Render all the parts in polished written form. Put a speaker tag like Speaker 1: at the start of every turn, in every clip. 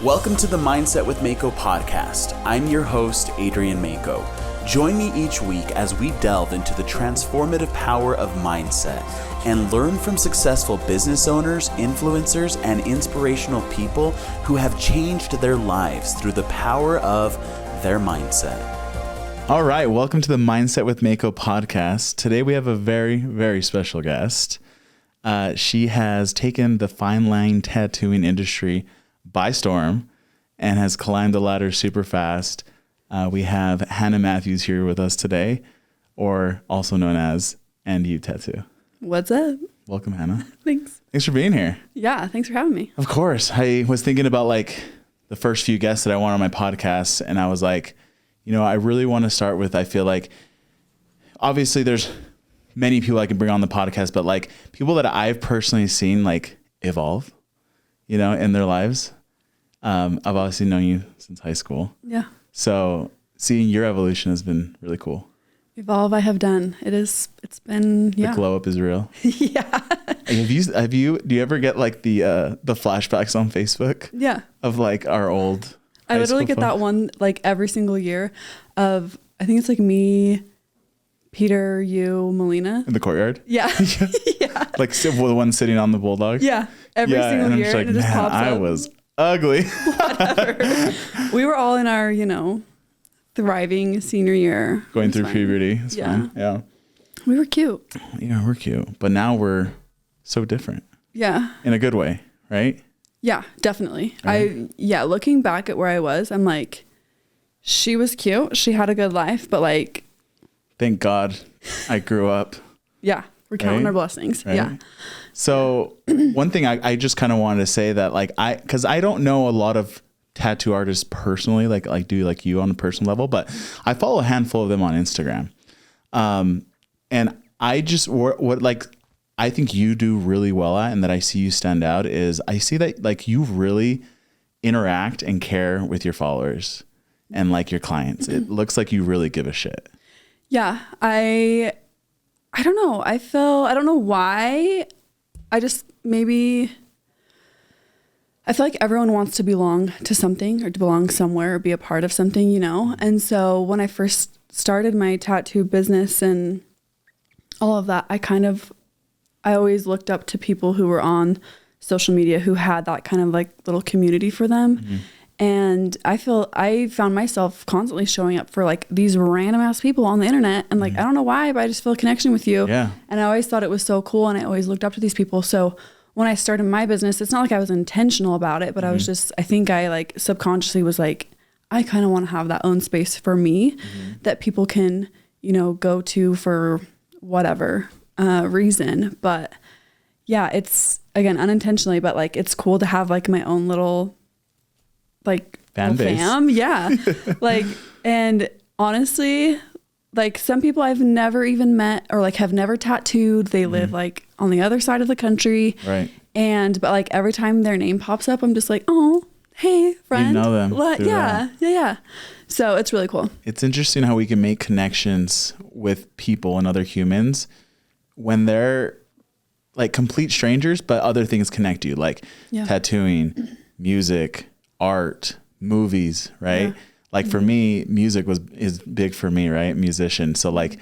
Speaker 1: Welcome to the Mindset with Mako podcast. I'm your host, Adrian Mako. Join me each week as we delve into the transformative power of mindset and learn from successful business owners, influencers, and inspirational people who have changed their lives through the power of their mindset.
Speaker 2: All right, welcome to the Mindset with Mako podcast. Today we have a very, very special guest. She has taken the fine line tattooing industry by storm and has climbed the ladder super fast. We have Hannah Matthews here with us today, or also known as Andyou Tattoo.
Speaker 3: What's up?
Speaker 2: Welcome, Hannah.
Speaker 3: Thanks.
Speaker 2: Thanks for being here.
Speaker 3: Yeah, thanks for having me.
Speaker 2: Of course. I was thinking about like the first few guests that I want on my podcast, and I was like, you know, I really want to start with, I feel like, obviously there's many people I can bring on the podcast, but like people that I've personally seen like evolve, you know, in their lives. I've obviously known you since high school.
Speaker 3: Yeah.
Speaker 2: So seeing your evolution has been really cool.
Speaker 3: Evolve I have done. It's been, yeah.
Speaker 2: The glow up is real.
Speaker 3: Yeah.
Speaker 2: Do you ever get like the flashbacks on Facebook?
Speaker 3: Yeah.
Speaker 2: Of like our old
Speaker 3: I literally get that one like every single year of, I think it's like me, Peter, you, Melina.
Speaker 2: In the courtyard?
Speaker 3: Yeah. Yeah.
Speaker 2: Like the one sitting on the bulldog?
Speaker 3: Yeah. Every single year.
Speaker 2: Like,
Speaker 3: it just pops
Speaker 2: I
Speaker 3: up.
Speaker 2: was ugly.
Speaker 3: Whatever. We were all in our, you know, thriving senior year.
Speaker 2: Going through puberty. It's fine. Yeah.
Speaker 3: We were cute.
Speaker 2: Yeah, we're cute. But now we're so different.
Speaker 3: Yeah.
Speaker 2: In a good way, right?
Speaker 3: Yeah, definitely.
Speaker 2: Right.
Speaker 3: Looking back at where I was, I'm like, she was cute. She had a good life, but like,
Speaker 2: thank God I grew up.
Speaker 3: Yeah. We're counting our blessings. Right? Yeah.
Speaker 2: So one thing I just kind of wanted to say that like, cause I don't know a lot of tattoo artists personally, like do like you on a personal level, but I follow a handful of them on Instagram. And I just, what like, I think you do really well at, and that I see you stand out is I see that like you really interact and care with your followers and like your clients. It looks like you really give a shit.
Speaker 3: Yeah. I don't know. I don't know why. I feel like everyone wants to belong to something or to belong somewhere or be a part of something, you know? And so when I first started my tattoo business and all of that, I always looked up to people who were on social media who had that kind of like little community for them. Mm-hmm. And I found myself constantly showing up for like these random ass people on the internet. And like, I don't know why, but I just feel a connection with you.
Speaker 2: Yeah.
Speaker 3: And I always thought it was so cool. And I always looked up to these people. So when I started my business, it's not like I was intentional about it, but I was just, I think I like subconsciously was like, I kind of want to have that own space for me that people can, you know, go to for whatever reason. But yeah, it's again, unintentionally, but like, it's cool to have like my own little like
Speaker 2: fan base.
Speaker 3: Yeah. Like, and honestly, like some people I've never even met or like have never tattooed. They live like on the other side of the country.
Speaker 2: Right.
Speaker 3: But like every time their name pops up, I'm just like, oh, hey friend.
Speaker 2: You know them.
Speaker 3: Yeah. So it's really cool.
Speaker 2: It's interesting how we can make connections with people and other humans when they're like complete strangers, but other things connect you, like tattooing, music, art, movies, right? Yeah. Like for me, music is big for me, right? Musician. So like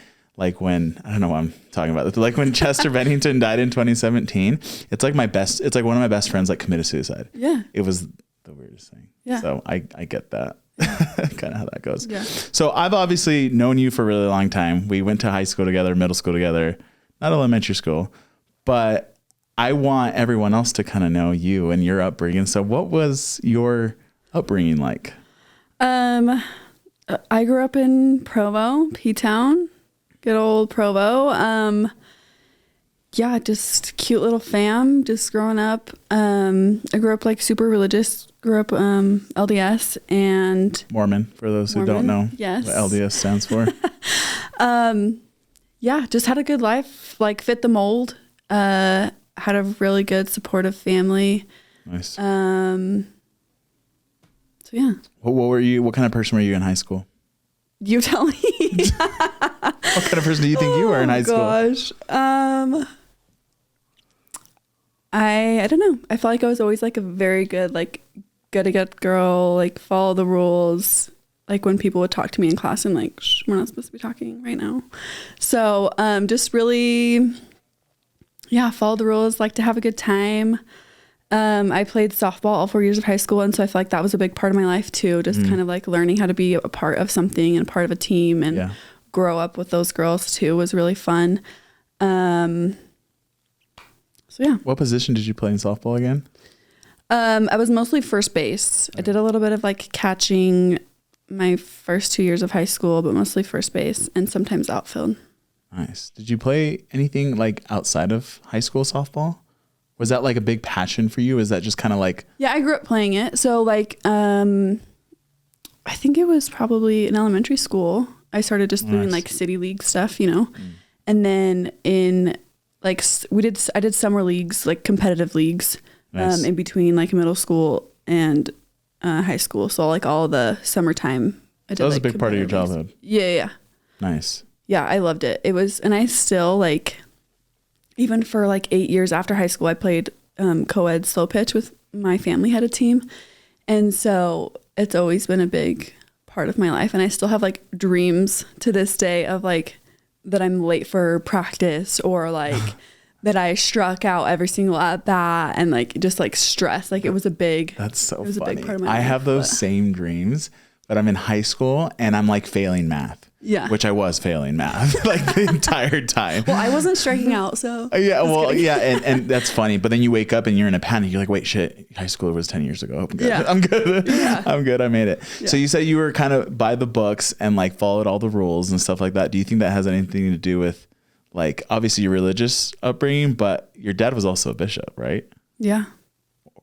Speaker 2: when, I don't know what I'm talking about, like when Chester Bennington died in 2017, it's like one of my best friends like committed suicide. Yeah. It was the weirdest thing. Yeah. So I get that. Kind of how that goes. Yeah. So I've obviously known you for a really long time. We went to high school together, middle school together, not elementary school, but I want everyone else to kind of know you and your upbringing. So what was your upbringing like?
Speaker 3: I grew up in Provo, P-Town, good old Provo. Yeah, just cute little fam, just growing up. I grew up like super religious, LDS and
Speaker 2: Mormon, for those who don't know what LDS stands for.
Speaker 3: Yeah, just had a good life, like fit the mold, had a really good supportive family.
Speaker 2: Nice.
Speaker 3: So yeah.
Speaker 2: What kind of person were you in high school?
Speaker 3: You tell me.
Speaker 2: What kind of person do you think you were in high school?
Speaker 3: Gosh. I don't know. I felt like I was always like a very good, like good girl, like follow the rules. Like when people would talk to me in class and like, shh, we're not supposed to be talking right now. So just really, yeah, follow the rules, like to have a good time. I played softball all 4 years of high school. And so I feel like that was a big part of my life too. Just kind of like learning how to be a part of something and part of a team and grow up with those girls too was really fun. So yeah.
Speaker 2: What position did you play in softball again?
Speaker 3: I was mostly first base. I did a little bit of like catching my first 2 years of high school, but mostly first base and sometimes outfield. Nice.
Speaker 2: Did you play anything like outside of high school softball? Was that like a big passion for you? Is that just kind of like...
Speaker 3: Yeah, I grew up playing it. So like, I think it was probably in elementary school. I started just doing like city league stuff, you know? And then in like, I did summer leagues, like competitive leagues, in between like middle school and high school. So like all the summertime.
Speaker 2: That was like a big part of your childhood.
Speaker 3: Yeah.
Speaker 2: Nice.
Speaker 3: Yeah, I loved it. It was, and I still like, even for like 8 years after high school, I played co-ed slow pitch with my family had a team. And so it's always been a big part of my life. And I still have like dreams to this day of like that I'm late for practice or like that I struck out every single at bat and like just like stress. Like it was a big,
Speaker 2: that's so funny.
Speaker 3: A big part of my life,
Speaker 2: I have those same dreams, but I'm in high school and I'm like failing math.
Speaker 3: Yeah.
Speaker 2: Which I was failing math like the entire time.
Speaker 3: Well, I wasn't striking out, so.
Speaker 2: Yeah, well, yeah, and that's funny. But then you wake up and you're in a panic. You're like, wait, shit, high school was 10 years ago. I'm good.
Speaker 3: Yeah.
Speaker 2: I'm good.
Speaker 3: Yeah.
Speaker 2: I'm good. I made it.
Speaker 3: Yeah.
Speaker 2: So you said you were kind of by the books and like followed all the rules and stuff like that. Do you think that has anything to do with like, obviously your religious upbringing, but your dad was also a bishop, right?
Speaker 3: Yeah.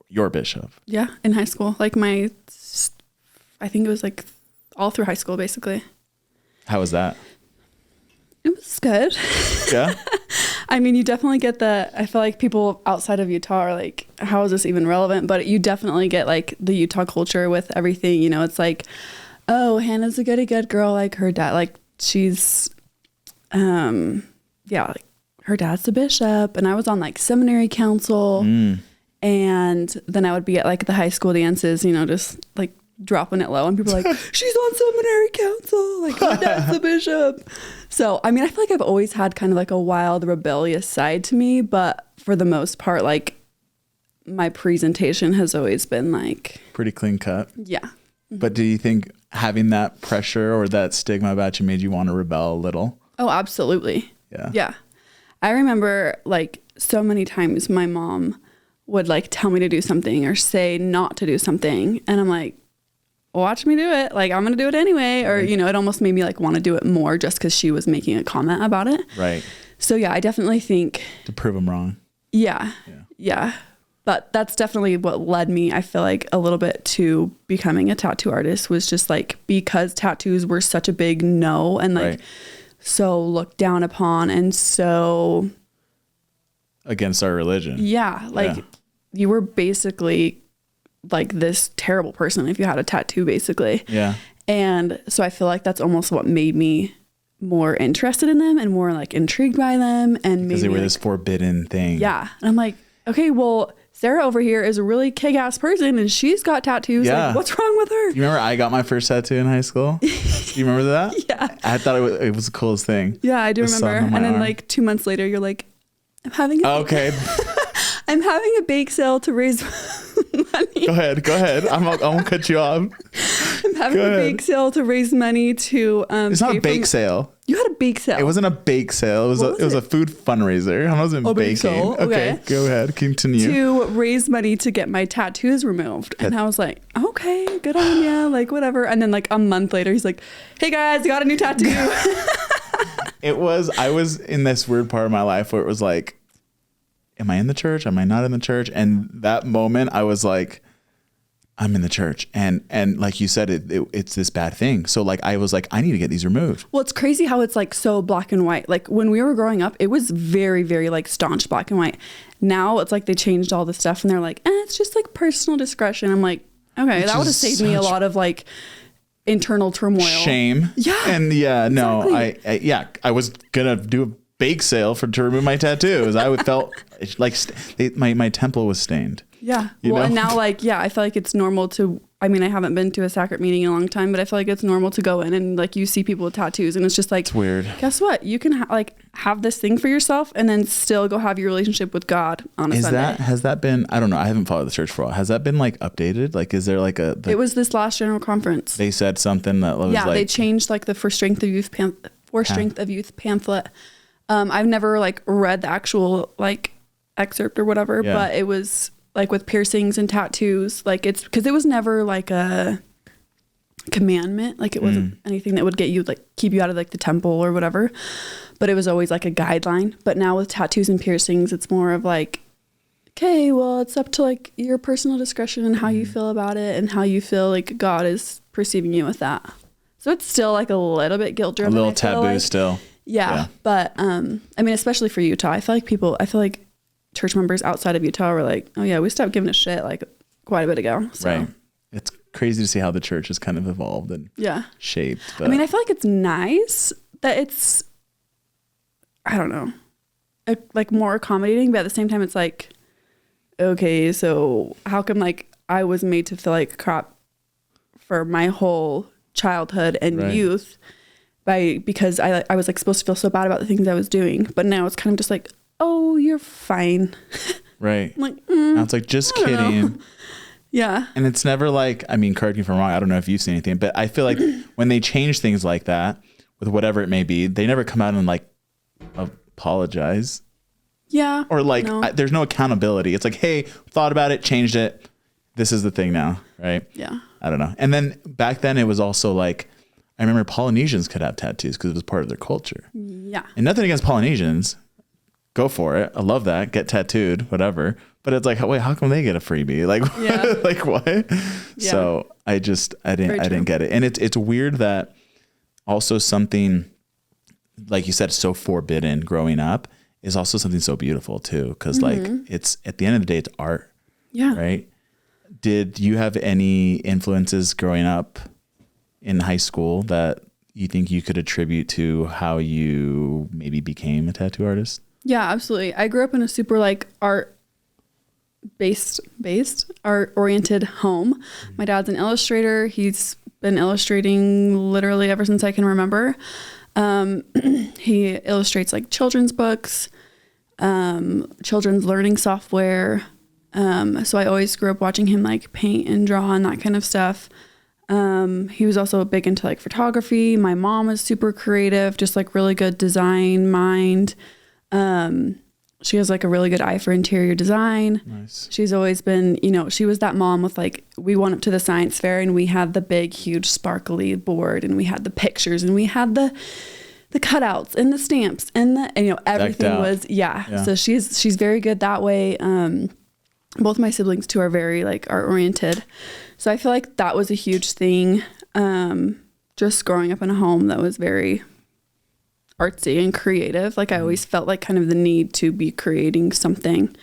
Speaker 2: Your bishop.
Speaker 3: Yeah, in high school. Like I think it was like all through high school, basically.
Speaker 2: How was that?
Speaker 3: It was good.
Speaker 2: Yeah.
Speaker 3: I mean, you definitely get I feel like people outside of Utah are like, how is this even relevant? But you definitely get like the Utah culture with everything, you know, it's like, oh, Hannah's a good girl. Like her dad, like she's, like her dad's the bishop. And I was on like seminary council. And then I would be at like the high school dances, you know, just like dropping it low and people are like, she's on seminary council, like her dad's the bishop. So I mean, I feel like I've always had kind of like a wild rebellious side to me, but for the most part, like my presentation has always been like
Speaker 2: pretty clean cut.
Speaker 3: Yeah.
Speaker 2: But do you think having that pressure or that stigma about you made you want to rebel a little?
Speaker 3: Oh, absolutely.
Speaker 2: Yeah.
Speaker 3: I remember like so many times my mom would like tell me to do something or say not to do something, and I'm like, watch me do it. Like, I'm going to do it anyway. Or, you know, it almost made me like want to do it more just because she was making a comment about it.
Speaker 2: Right.
Speaker 3: So yeah, I definitely think
Speaker 2: to prove them wrong.
Speaker 3: Yeah. But that's definitely what led me, I feel like, a little bit to becoming a tattoo artist, was just like, because tattoos were such a big no and like so looked down upon and so
Speaker 2: against our religion.
Speaker 3: Yeah. Like you were basically like this terrible person if you had a tattoo, basically.
Speaker 2: Yeah.
Speaker 3: And so I feel like that's almost what made me more interested in them and more like intrigued by them. And
Speaker 2: because they were
Speaker 3: like,
Speaker 2: this forbidden thing.
Speaker 3: Yeah. And I'm like, okay, well, Sarah over here is a really kick-ass person and she's got tattoos.
Speaker 2: Yeah.
Speaker 3: Like, what's wrong with her?
Speaker 2: You remember I got my first tattoo in high school? You remember that?
Speaker 3: Yeah.
Speaker 2: I thought it was the coolest thing.
Speaker 3: Yeah, I do remember. And then
Speaker 2: arm.
Speaker 3: like 2 months later, you're like, I'm having I'm having a bake sale to raise money.
Speaker 2: Go ahead. I won't cut you off.
Speaker 3: I'm having a bake sale to raise money to.
Speaker 2: It's not a bake sale.
Speaker 3: You had a bake sale.
Speaker 2: It wasn't a bake sale. It was a food fundraiser. I wasn't baking.
Speaker 3: Sale? Okay,
Speaker 2: go ahead. Continue.
Speaker 3: To raise money to get my tattoos removed. And I was like, okay, good on ya. Like, whatever. And then like a month later, he's like, hey guys, I got a new tattoo.
Speaker 2: I was in this weird part of my life where it was like, am I in the church? Am I not in the church? And that moment I was like, I'm in the church. And like you said, it's this bad thing. So like, I was like, I need to get these removed.
Speaker 3: Well, it's crazy how it's like so black and white. Like when we were growing up, it was very, very like staunch black and white. Now it's like they changed all the stuff and they're like, it's just like personal discretion. I'm like, okay, that would have saved me a lot of like internal turmoil. Shame. Yeah.
Speaker 2: And exactly. I was going to do a bake sale to remove my tattoos. I felt like my temple was stained.
Speaker 3: Yeah.
Speaker 2: You
Speaker 3: well,
Speaker 2: know?
Speaker 3: and now like, yeah, I feel like it's normal to, I mean, I haven't been to a sacrament meeting in a long time, but I feel like it's normal to go in and like you see people with tattoos and it's just like,
Speaker 2: It's weird.
Speaker 3: Guess what? You can have this thing for yourself and then still go have your relationship with God on a Sunday.
Speaker 2: Has that been, I don't know, I haven't followed the church for a while. Has that been like updated? Like, is there like
Speaker 3: it was this last general conference.
Speaker 2: They said something that was like.
Speaker 3: They changed like the For Strength of Youth pamphlet. I've never like read the actual like excerpt or whatever, but it was like with piercings and tattoos, like it's because it was never like a commandment, like it wasn't anything that would get you like keep you out of like the temple or whatever, but it was always like a guideline. But now with tattoos and piercings, it's more of like, okay, well, it's up to like your personal discretion and how you feel about it and how you feel like God is perceiving you with that. So it's still like a little bit guilt driven,
Speaker 2: a little taboo like. Still.
Speaker 3: Yeah. But I mean, especially for Utah, I feel like church members outside of Utah were like, oh yeah, we stopped giving a shit like quite a bit ago. So.
Speaker 2: Right. It's crazy to see how the church has kind of evolved and shaped. But.
Speaker 3: I mean, I feel like it's nice that it's, I don't know, like more accommodating, but at the same time, it's like, okay, so how come like I was made to feel like crap for my whole childhood and youth because I was like supposed to feel so bad about the things I was doing, but now it's kind of just like, oh, you're fine.
Speaker 2: Right.
Speaker 3: I'm like,
Speaker 2: now it's like, just kidding.
Speaker 3: Yeah.
Speaker 2: And it's never like, I mean, correct me if I'm wrong, I don't know if you've seen anything, but I feel like when they change things like that with whatever it may be, they never come out and like apologize.
Speaker 3: Yeah.
Speaker 2: Or like, there's no accountability. It's like, hey, thought about it, changed it. This is the thing now. Right.
Speaker 3: Yeah.
Speaker 2: I don't know. And then back then it was also like, I remember Polynesians could have tattoos because it was part of their culture.
Speaker 3: Yeah.
Speaker 2: And nothing against Polynesians. Go for it. I love that. Get tattooed, whatever. But it's like, wait, how come they get a freebie? Like, like what? Yeah. So I didn't get it. And it's weird that also something, like you said, so forbidden growing up is also something so beautiful too. Cause like it's, at the end of the day, it's art.
Speaker 3: Yeah.
Speaker 2: Right. Did you have any influences growing up in high school that you think you could attribute to how you maybe became a tattoo artist?
Speaker 3: Yeah, absolutely. I grew up in a super like art oriented home. My dad's an illustrator. He's been illustrating literally ever since I can remember. He illustrates like children's books, children's learning software. So I always grew up watching him like paint and draw and that kind of stuff. He was also big into like photography. My mom was super creative, just like really good design mind. She has like a really good eye for interior design. Nice. She's always been, she was that mom with like, we went up to the science fair and we had the big, huge sparkly board and we had the pictures and we had the cutouts and the stamps and everything was, So she's very good that way. Both my siblings too are very like art oriented. So I feel like that was a huge thing. Just growing up in a home that was very artsy and creative. Like I always felt like kind of the need to be creating something.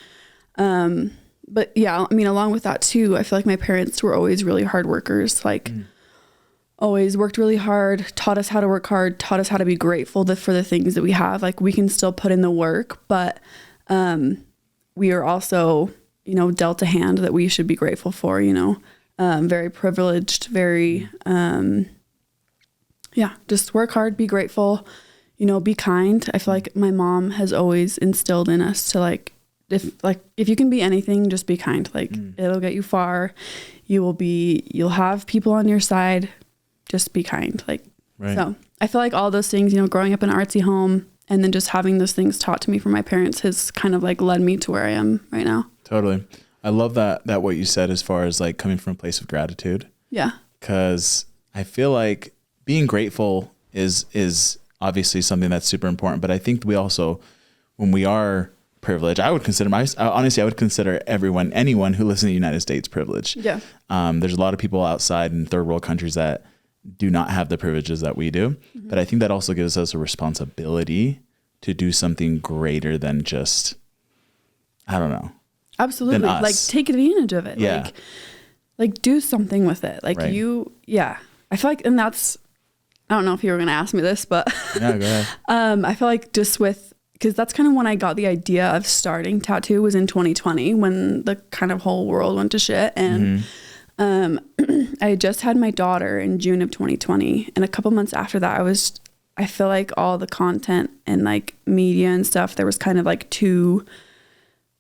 Speaker 3: But yeah, I mean, along with that too, I feel like my parents were always really hard workers, like always worked really hard, taught us how to work hard, taught us how to be grateful for the things that we have. Like we can still put in the work, but we are also, dealt a hand that we should be grateful for, very privileged, very, just work hard, be grateful, be kind. I feel like my mom has always instilled in us to if you can be anything, just be kind. Like it'll get you far. You'll have people on your side. Just be kind. So I feel like all those things, growing up in an artsy home and then just having those things taught to me from my parents has kind of like led me to where I am right now.
Speaker 2: Totally. I love that what you said as far as like coming from a place of gratitude. Yeah. Cause I feel like being grateful is obviously something that's super important, but I think we also, when we are privileged, I would consider anyone who lives in the United States privileged. Yeah. There's a lot of people outside in third world countries that do not have the privileges that we do. Mm-hmm. But I think that also gives us a responsibility to do something greater than just, I don't know.
Speaker 3: Absolutely. Like take advantage of it. Yeah. Like do something with it. Like I feel like, and that's, I don't know if you were going to ask me this, but yeah, go ahead. I feel like just with because that's kind of when I got the idea of starting tattoo, was in 2020 when the kind of whole world went to shit. And I had just had my daughter in June of 2020. And a couple months after that, I feel like all the content and like media and stuff, there was kind of like two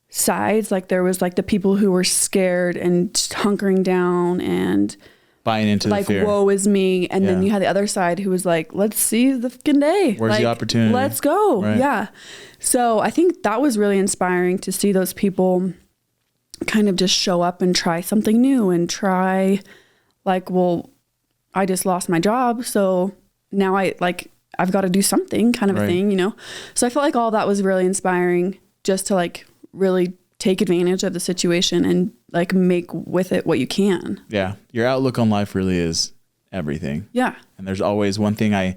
Speaker 3: sides. Like there was like the people who were scared and hunkering down and
Speaker 2: buying into
Speaker 3: like,
Speaker 2: the fear.
Speaker 3: woe is me. And then you had the other side who was like, let's seize the fucking day.
Speaker 2: Where's
Speaker 3: like,
Speaker 2: the opportunity?
Speaker 3: Let's go.
Speaker 2: Right.
Speaker 3: Yeah. So I think that was really inspiring to see those people kind of just show up and try something new and try like, well, I just lost my job. So now I've got to do something kind of a thing, you know? So I felt like all that was really inspiring, just to like really take advantage of the situation and like make with it what you can.
Speaker 2: Yeah. Your outlook on life really is everything.
Speaker 3: Yeah.
Speaker 2: And there's always one thing I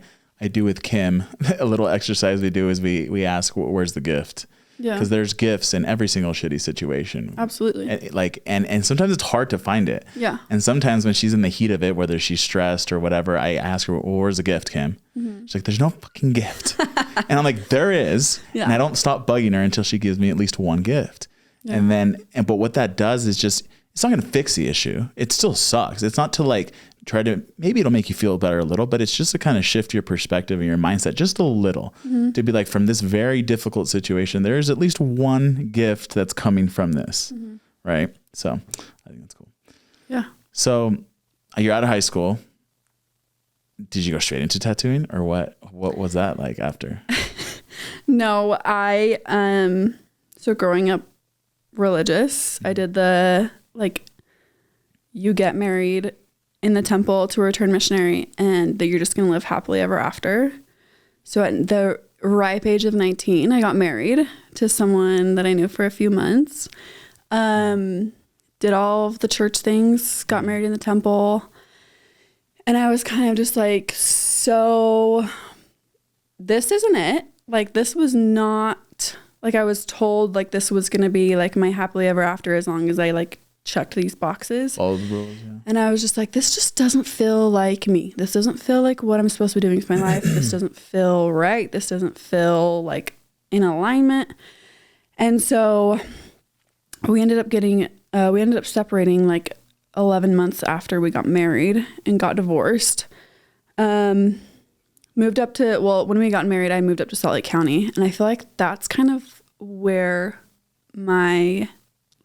Speaker 2: do with Kim, a little exercise we do is we ask, where's the gift?
Speaker 3: Yeah.
Speaker 2: Because there's gifts in every single shitty situation.
Speaker 3: Absolutely.
Speaker 2: And sometimes it's hard to find it.
Speaker 3: Yeah.
Speaker 2: And sometimes when she's in the heat of it, whether she's stressed or whatever, I ask her, well, where's the gift, Kim? Mm-hmm. She's like, there's no fucking gift. And I'm like, there is. Yeah. And I don't stop bugging her until she gives me at least one gift. Yeah. But what that does is just, it's not going to fix the issue. It still sucks. It's not to like try to, maybe it'll make you feel better a little, but it's just to kind of shift your perspective and your mindset just a little, to be like, from this very difficult situation, there's at least one gift that's coming from this. Right. So I think that's cool.
Speaker 3: Yeah.
Speaker 2: So you're out of high school. Did you go straight into tattooing, or what was that like after?
Speaker 3: No, so growing up religious, I did the, like, you get married in the temple to a returned missionary and that you're just going to live happily ever after. So at the ripe age of 19, I got married to someone that I knew for a few months. Did all of the church things, got married in the temple. And I was kind of just like, so this isn't it. Like, this was not, like, I was told like this was going to be like my happily ever after as long as I like checked these boxes.
Speaker 2: All the rules, yeah.
Speaker 3: And I was just like, this just doesn't feel like me. This doesn't feel like what I'm supposed to be doing with my life. This doesn't feel right. This doesn't feel like in alignment. And so we ended up separating like 11 months after we got married and got divorced. Moved up to, when we got married, I moved up to Salt Lake County. And I feel like that's kind of where my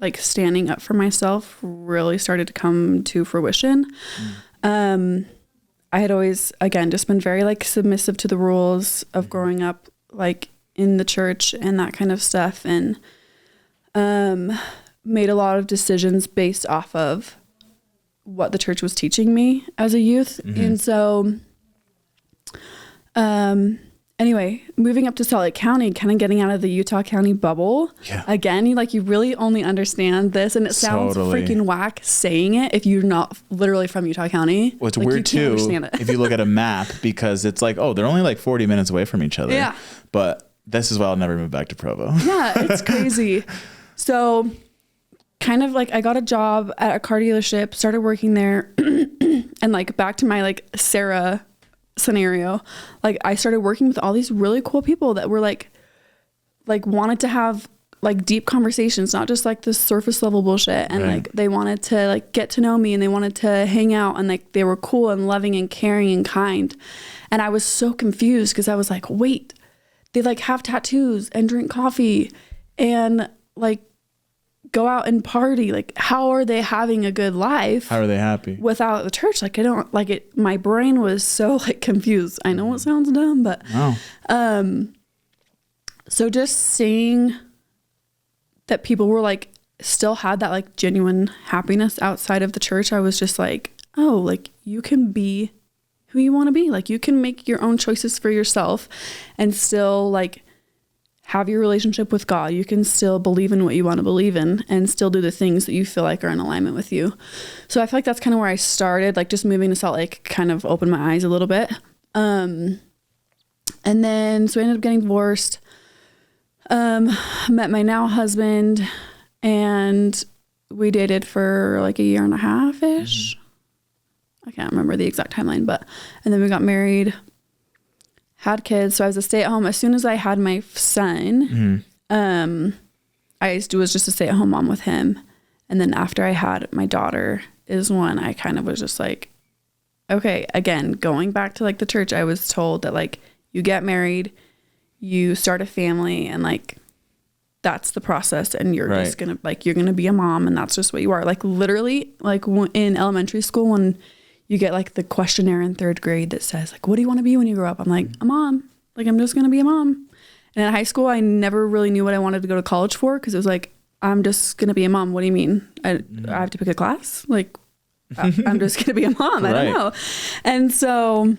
Speaker 3: like standing up for myself really started to come to fruition. I had always, again, just been very like submissive to the rules of growing up like in the church and that kind of stuff. And made a lot of decisions based off of what the church was teaching me as a youth. And so, anyway, moving up to Salt Lake County, kind of getting out of the Utah County bubble. Yeah. Again, you really only understand this, and it sounds freaking whack saying it if you're not literally from Utah County.
Speaker 2: Well, it's weird too if you look at a map, because it's like, oh, they're only like 40 minutes away from each other. Yeah. But this is why I'll never move back to Provo. Yeah,
Speaker 3: it's crazy. So kind of like I got a job at a car dealership, started working there, and like back to my like Sarah scenario, like I started working with all these really cool people that were like wanted to have like deep conversations, not just like this surface level bullshit. And like they wanted to like get to know me, and they wanted to hang out, and like they were cool and loving and caring and kind. And I was so confused because I was like, wait, they like have tattoos and drink coffee and like go out and party. Like, how are they having a good life?
Speaker 2: How are they happy
Speaker 3: without the church? Like, I don't like it. My brain was so like confused. I know it sounds dumb, but so just seeing that people were like still had that like genuine happiness outside of the church, I was just like, oh, like you can be who you want to be. Like you can make your own choices for yourself and still like have your relationship with God. You can still believe in what you want to believe in and still do the things that you feel like are in alignment with you. So I feel like that's kind of where I started, like just moving to Salt Lake kind of opened my eyes a little bit. And then, so I ended up getting divorced, met my now husband, and we dated for like a year and a half-ish. I can't remember the exact timeline, and then we got married, had kids. So I was a stay-at-home. As soon as I had my son, I was just a stay-at-home mom with him. And then after I had my daughter is when I kind of was just like, okay, again, going back to like the church, I was told that like you get married, you start a family, and like that's the process, and you're just gonna like you're gonna be a mom, and that's just what you are. Like literally, like in elementary school when you get like the questionnaire in 3rd grade that says like, what do you want to be when you grow up? I'm like, a mom. Like I'm just gonna be a mom. And in high school, I never really knew what I wanted to go to college for, because it was like, I'm just gonna be a mom. What do you mean? I have to pick a class? Like I'm just gonna be a mom. I don't know. And so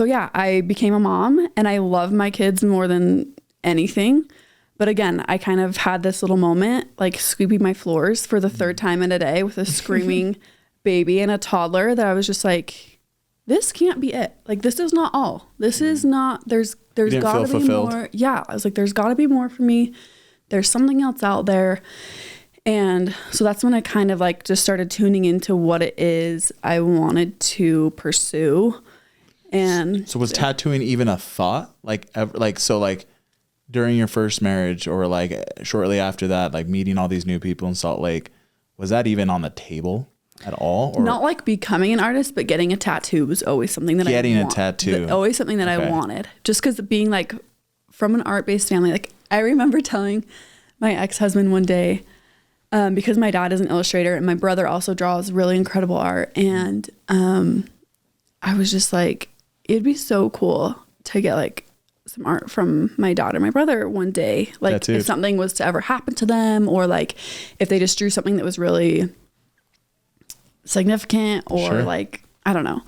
Speaker 3: yeah, I became a mom, and I love my kids more than anything. But again, I kind of had this little moment, like sweeping my floors for the 3rd time in a day with a screaming baby and a toddler, that I was just like, this can't be it. Like, this is not all. This is not, there's gotta be
Speaker 2: fulfilled.
Speaker 3: more. Yeah. I was like, there's gotta be more for me. There's something else out there. And so that's when I kind of like just started tuning into what it is I wanted to pursue. And
Speaker 2: so was tattooing even a thought? Like during your first marriage, or like shortly after that, like meeting all these new people in Salt Lake, was that even on the table at all? Or?
Speaker 3: Not like becoming an artist, but getting a tattoo was always something that
Speaker 2: getting a tattoo.
Speaker 3: Always something that I wanted. Just because being like from an art-based family, like I remember telling my ex-husband one day, because my dad is an illustrator and my brother also draws really incredible art. And I was just like, it'd be so cool to get like some art from my dad or my brother one day. Like tattooed. If something was to ever happen to them, or like if they just drew something that was really significant, or like, I don't know.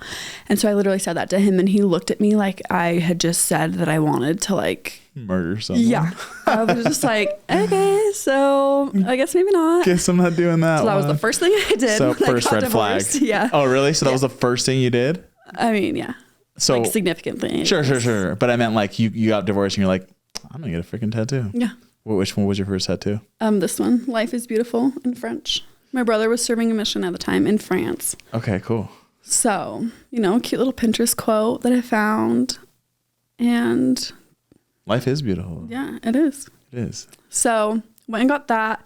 Speaker 3: And so I literally said that to him, and he looked at me like I had just said that I wanted to like
Speaker 2: murder someone.
Speaker 3: Yeah. I was just like, okay, so I guess maybe not.
Speaker 2: Guess I'm not doing that.
Speaker 3: So that was the first thing I did.
Speaker 2: So first red flag.
Speaker 3: Yeah.
Speaker 2: Oh, really? So that was the first thing you did?
Speaker 3: I mean, yeah. So like significant thing.
Speaker 2: Sure. But I meant like you got divorced and you're like, I'm gonna get a freaking tattoo.
Speaker 3: Yeah.
Speaker 2: Which one was your first tattoo?
Speaker 3: This one, Life is Beautiful, in French. My brother was serving a mission at the time in France.
Speaker 2: Okay, cool.
Speaker 3: So, cute little Pinterest quote that I found. And
Speaker 2: life is beautiful.
Speaker 3: Yeah, it is.
Speaker 2: It is.
Speaker 3: So went and got that.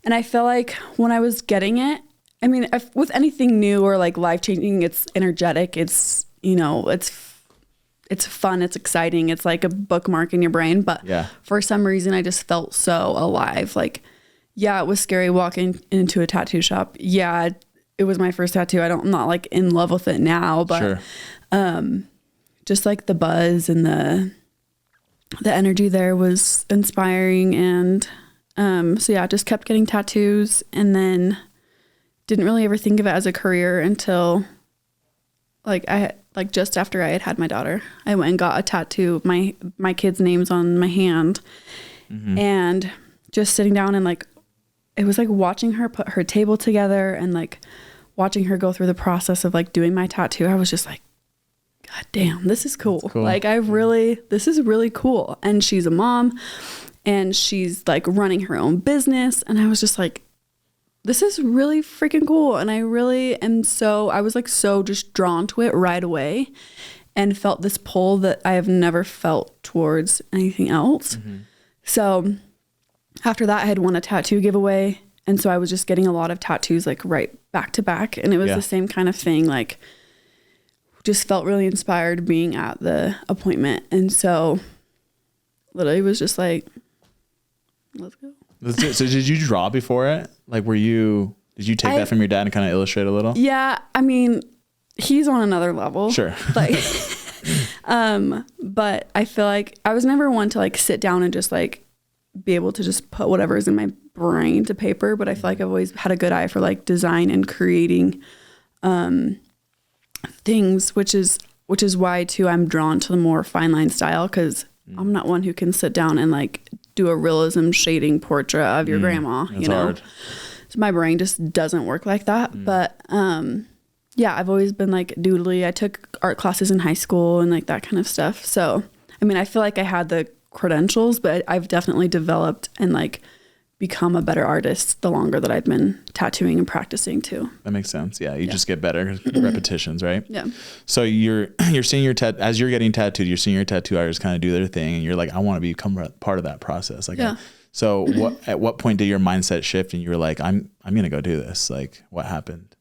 Speaker 3: And I feel like when I was getting it, I mean, with anything new or like life changing, it's energetic. It's, it's fun. It's exciting. It's like a bookmark in your brain. But for some reason, I just felt so alive. Like, yeah, it was scary walking into a tattoo shop. Yeah, it was my first tattoo. I'm not like in love with it now, but just like the buzz and the energy there was inspiring. And so yeah, just kept getting tattoos, and then didn't really ever think of it as a career until just after I had my daughter. I went and got a tattoo, my kids' names on my hand, and just sitting down and like, it was like watching her put her table together and like watching her go through the process of like doing my tattoo. I was just like, God damn, this is cool. Like this is really cool. And she's a mom and she's like running her own business. And I was just like, this is really freaking cool. And I really am I was like so just drawn to it right away, and felt this pull that I have never felt towards anything else. So after that, I had won a tattoo giveaway. And so I was just getting a lot of tattoos like right back to back. And it was the same kind of thing, like just felt really inspired being at the appointment. And so literally was just like, let's go.
Speaker 2: So did you draw before it? Like, did you take that from your dad and kind of illustrate a little?
Speaker 3: Yeah. I mean, he's on another level.
Speaker 2: Sure.
Speaker 3: Like, but I feel like I was never one to like sit down and just like be able to just put whatever is in my brain to paper. But I feel like I've always had a good eye for like design and creating, things, which is why too, I'm drawn to the more fine line style. 'Cause I'm not one who can sit down and like do a realism shading portrait of your grandma,
Speaker 2: That's hard.
Speaker 3: So my brain just doesn't work like that. But, yeah, I've always been like doodly. I took art classes in high school and like that kind of stuff. So, I mean, I feel like I had the credentials, but I've definitely developed and like become a better artist the longer that I've been tattooing and practicing too.
Speaker 2: That makes sense. Yeah. You just get better repetitions, right?
Speaker 3: Yeah.
Speaker 2: So you're seeing as you're getting tattooed, you're seeing your tattoo artists kind of do their thing, and you're like, I want to become part of that process. Like, so at what point did your mindset shift and you were like, I'm going to go do this? Like, what happened?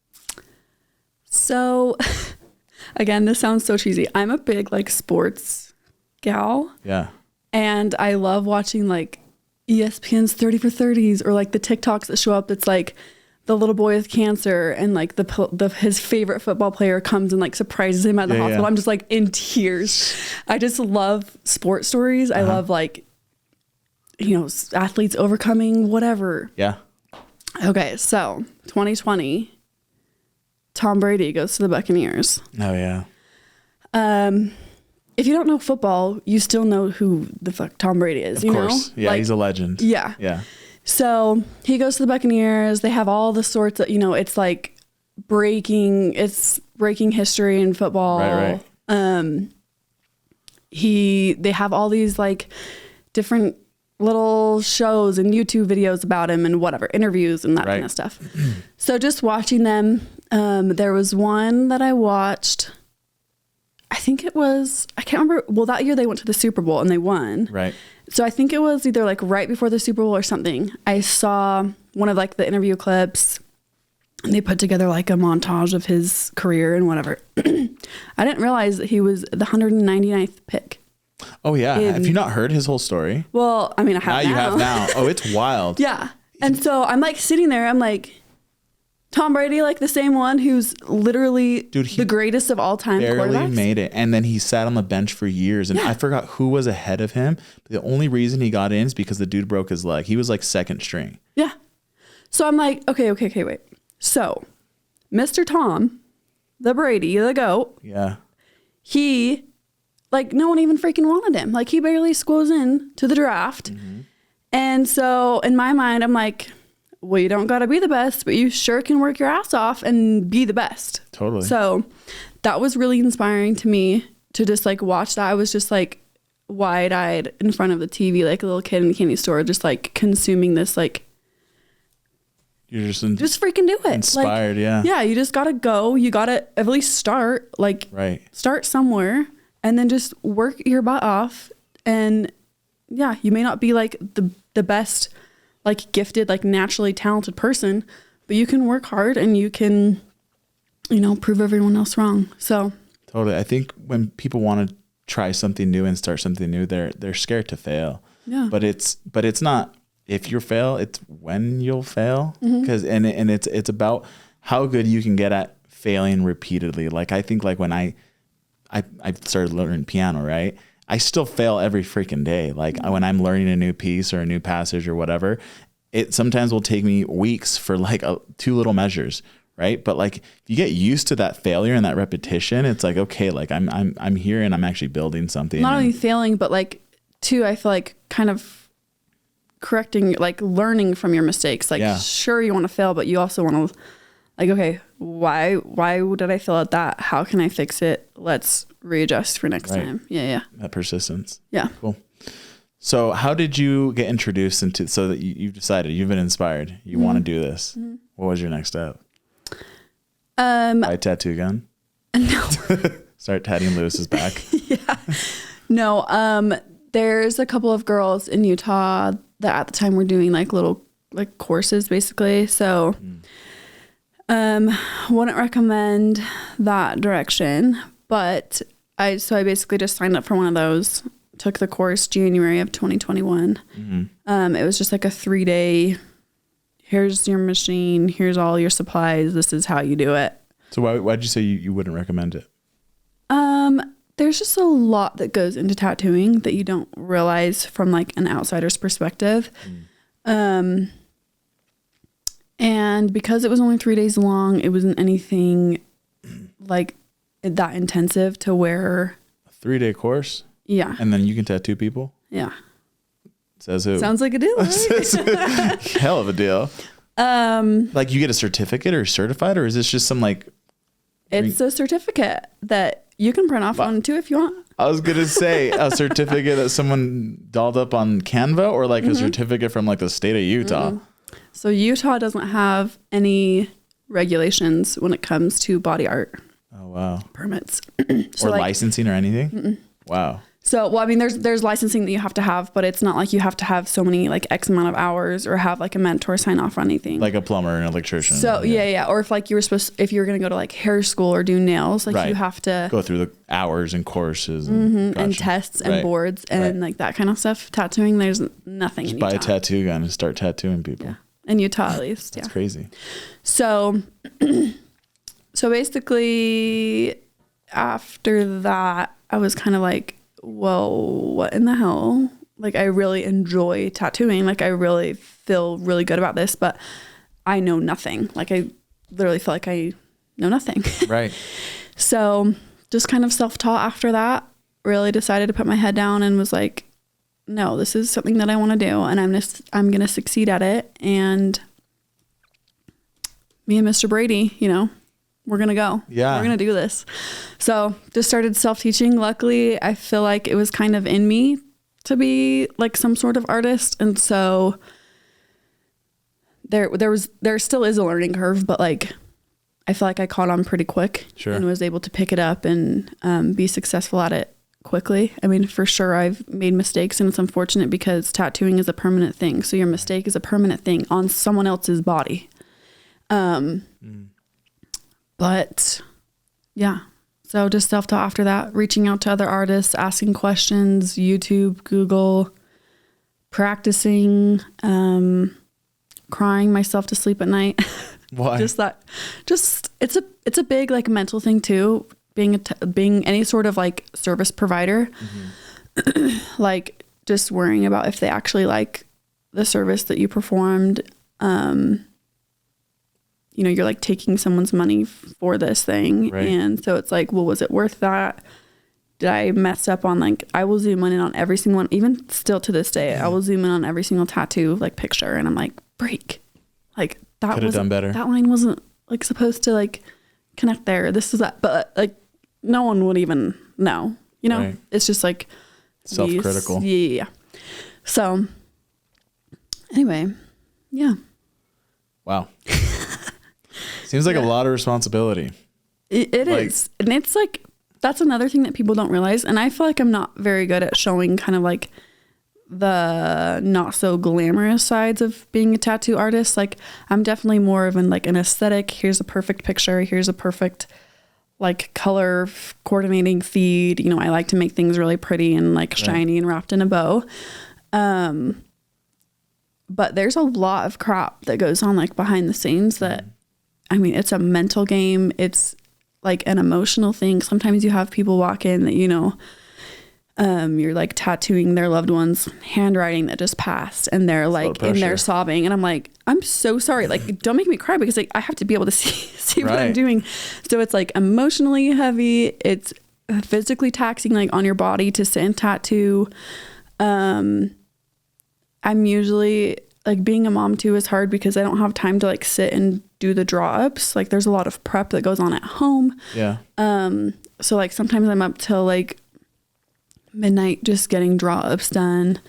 Speaker 3: So again, this sounds so cheesy. I'm a big like sports gal.
Speaker 2: Yeah.
Speaker 3: And I love watching like ESPN's 30 for 30s or like the TikToks that show up. That's like the little boy with cancer and like his favorite football player comes and like surprises him at the hospital. Yeah. I'm just like in tears. I just love sports stories. I love like, athletes overcoming whatever.
Speaker 2: Yeah.
Speaker 3: Okay. So 2020, Tom Brady goes to the Buccaneers.
Speaker 2: Oh yeah.
Speaker 3: If you don't know football, you still know who the fuck Tom Brady is. Of
Speaker 2: course. Yeah, he's a legend.
Speaker 3: Yeah.
Speaker 2: Yeah.
Speaker 3: So he goes to the Buccaneers. They have all the sorts of, it's like breaking history in football.
Speaker 2: Right.
Speaker 3: They have all these like different little shows and YouTube videos about him and whatever, interviews and that kind of stuff. So just watching them, there was one that I watched. I think it was, I can't remember. Well, that year they went to the Super Bowl and they won.
Speaker 2: Right.
Speaker 3: So I think it was either like right before the Super Bowl or something. I saw one of like the interview clips and they put together like a montage of his career and whatever. I didn't realize that he was the 199th pick.
Speaker 2: Oh yeah. Have you not heard his whole story?
Speaker 3: Well, I mean, I have now.
Speaker 2: You have now. Oh, it's wild.
Speaker 3: Yeah. And so I'm like sitting there, I'm like, Tom Brady, like the same one who's literally the greatest of all time
Speaker 2: barely
Speaker 3: quarterbacks.
Speaker 2: Made it. And then he sat on the bench for years. And I forgot who was ahead of him. But the only reason he got in is because the dude broke his leg. He was like second string.
Speaker 3: Yeah. So I'm like, okay, wait. So Mr. Tom, the Brady, the GOAT.
Speaker 2: Yeah.
Speaker 3: He, like, no one even freaking wanted him. Like, he barely squoze in to the draft. Mm-hmm. And so in my mind, I'm like, well, you don't got to be the best, but you sure can work your ass off and be the best.
Speaker 2: Totally.
Speaker 3: So that was really inspiring to me to just like watch that. I was just like wide-eyed in front of the TV, like a little kid in the candy store, just like consuming this, like,
Speaker 2: you're just
Speaker 3: freaking do it.
Speaker 2: Inspired.
Speaker 3: Like,
Speaker 2: yeah.
Speaker 3: Yeah. You just got to go. You got to at least start, like start somewhere and then just work your butt off. And yeah, you may not be like the best, like gifted, like naturally talented person, but you can work hard and you can, prove everyone else wrong. So
Speaker 2: totally. I think when people want to try something new and start something new, they're scared to fail.
Speaker 3: Yeah.
Speaker 2: But it's not if you fail, it's when you'll fail. Because and it's about how good you can get at failing repeatedly. Like I think like when I started learning piano, right? I still fail every freaking day. Like when I'm learning a new piece or a new passage or whatever, it sometimes will take me weeks for like two little measures, right? But like if you get used to that failure and that repetition, it's like, okay, like I'm here and I'm actually building something.
Speaker 3: Not only failing, but like too, I feel like kind of correcting, like learning from your mistakes. Like sure you want to fail, but you also want to like, okay, why did I fail at that? How can I fix it? Let's readjust for next time. Yeah.
Speaker 2: That persistence.
Speaker 3: Yeah.
Speaker 2: Cool. So how did you get introduced into, so that you've decided, you've been inspired, you want to do this? Mm-hmm. What was your next step? Buy a tattoo gun?
Speaker 3: No.
Speaker 2: Start tatting Lewis's back?
Speaker 3: Yeah. No. There's a couple of girls in Utah that at the time were doing like little like courses basically. So wouldn't recommend that direction, but I basically just signed up for one of those, took the course January of 2021. Mm-hmm. It was just like a 3-day, here's your machine, here's all your supplies, this is how you do it.
Speaker 2: So why'd you say you wouldn't recommend it?
Speaker 3: There's just a lot that goes into tattooing that you don't realize from like an outsider's perspective. And because it was only 3 days long, it wasn't anything like that intensive to where.
Speaker 2: A 3-day course?
Speaker 3: Yeah.
Speaker 2: And then you can tattoo people?
Speaker 3: Yeah.
Speaker 2: Says who?
Speaker 3: Sounds like a deal, right?
Speaker 2: Hell of a deal. Like you get a certificate or certified, or is this just some like...
Speaker 3: It's a certificate that you can print off on too if you want.
Speaker 2: I was going to say a certificate that someone dolled up on Canva, or like a certificate from like the state of Utah.
Speaker 3: So Utah doesn't have any regulations when it comes to body art.
Speaker 2: Oh, wow.
Speaker 3: Permits.
Speaker 2: So or like, licensing or anything? Wow.
Speaker 3: So, well, I mean, there's licensing that you have to have, but it's not like you have to have so many, like X amount of hours or have like a mentor sign off on anything.
Speaker 2: Like a plumber and electrician.
Speaker 3: So yeah. Or if like you were if you were going to go to like hair school or do nails, like you have to
Speaker 2: go through the hours and courses and,
Speaker 3: and tests and boards and like that kind of stuff. Tattooing, there's nothing
Speaker 2: Just
Speaker 3: in
Speaker 2: buy
Speaker 3: Utah.
Speaker 2: a tattoo gun and start tattooing people.
Speaker 3: Yeah. In Utah, at least.
Speaker 2: That's crazy.
Speaker 3: So, so basically after that, I was kind of like, whoa, what in the hell? Like, I really enjoy tattooing. Like, I really feel really good about this, but I know nothing. Like, I literally feel like I know nothing.
Speaker 2: Right.
Speaker 3: So just kind of self-taught after that, really decided to put my head down and was like, no, this is something that I want to do, and I'm going to succeed at it. And me and Mr. Brady, you know, we're going to go.
Speaker 2: Yeah.
Speaker 3: We're going to do this. So just started self-teaching. Luckily, I feel like it was kind of in me to be like some sort of artist. And so there still is a learning curve, but like, I feel like I caught on pretty quick and was able to pick it up and be successful at it quickly. I mean, for sure, I've made mistakes, and it's unfortunate because tattooing is a permanent thing. So your mistake is a permanent thing on someone else's body. But yeah, so just self-taught after that, reaching out to other artists, asking questions, YouTube, Google, practicing, crying myself to sleep at night.
Speaker 2: Why?
Speaker 3: It's a big like mental thing too, being any sort of like service provider, like just worrying about if they actually like the service that you performed. You know, you're like taking someone's money for this thing. Right. And so it's like, well, was it worth that? Did I mess up on like, I will zoom in on every single one, even still to this day, I will zoom in on every single tattoo like picture. And I'm like, break. Like that could have done better. That line wasn't like supposed to like connect there. This is that. But like no one would even know, you know, right. It's just like
Speaker 2: self-critical.
Speaker 3: Yeah. So anyway, yeah.
Speaker 2: Wow. Seems like a lot of responsibility.
Speaker 3: It is. And it's like, that's another thing that people don't realize. And I feel like I'm not very good at showing kind of like the not so glamorous sides of being a tattoo artist. Like I'm definitely more of an aesthetic. Here's a perfect picture. Here's a perfect like color coordinating feed. You know, I like to make things really pretty and like shiny and wrapped in a bow. But there's a lot of crap that goes on like behind the scenes that, I mean, it's a mental game. It's like an emotional thing. Sometimes you have people walk in that, you know, you're like tattooing their loved one's handwriting that just passed, and they're like in there sobbing. And I'm like, I'm so sorry. Like, don't make me cry, because like I have to be able to see what I'm doing. So it's like emotionally heavy. It's physically taxing, like on your body to sit and tattoo. I'm usually like, being a mom too is hard because I don't have time to like sit and do the draw ups. Like there's a lot of prep that goes on at home.
Speaker 2: Yeah.
Speaker 3: So like sometimes I'm up till like midnight just getting draw ups done,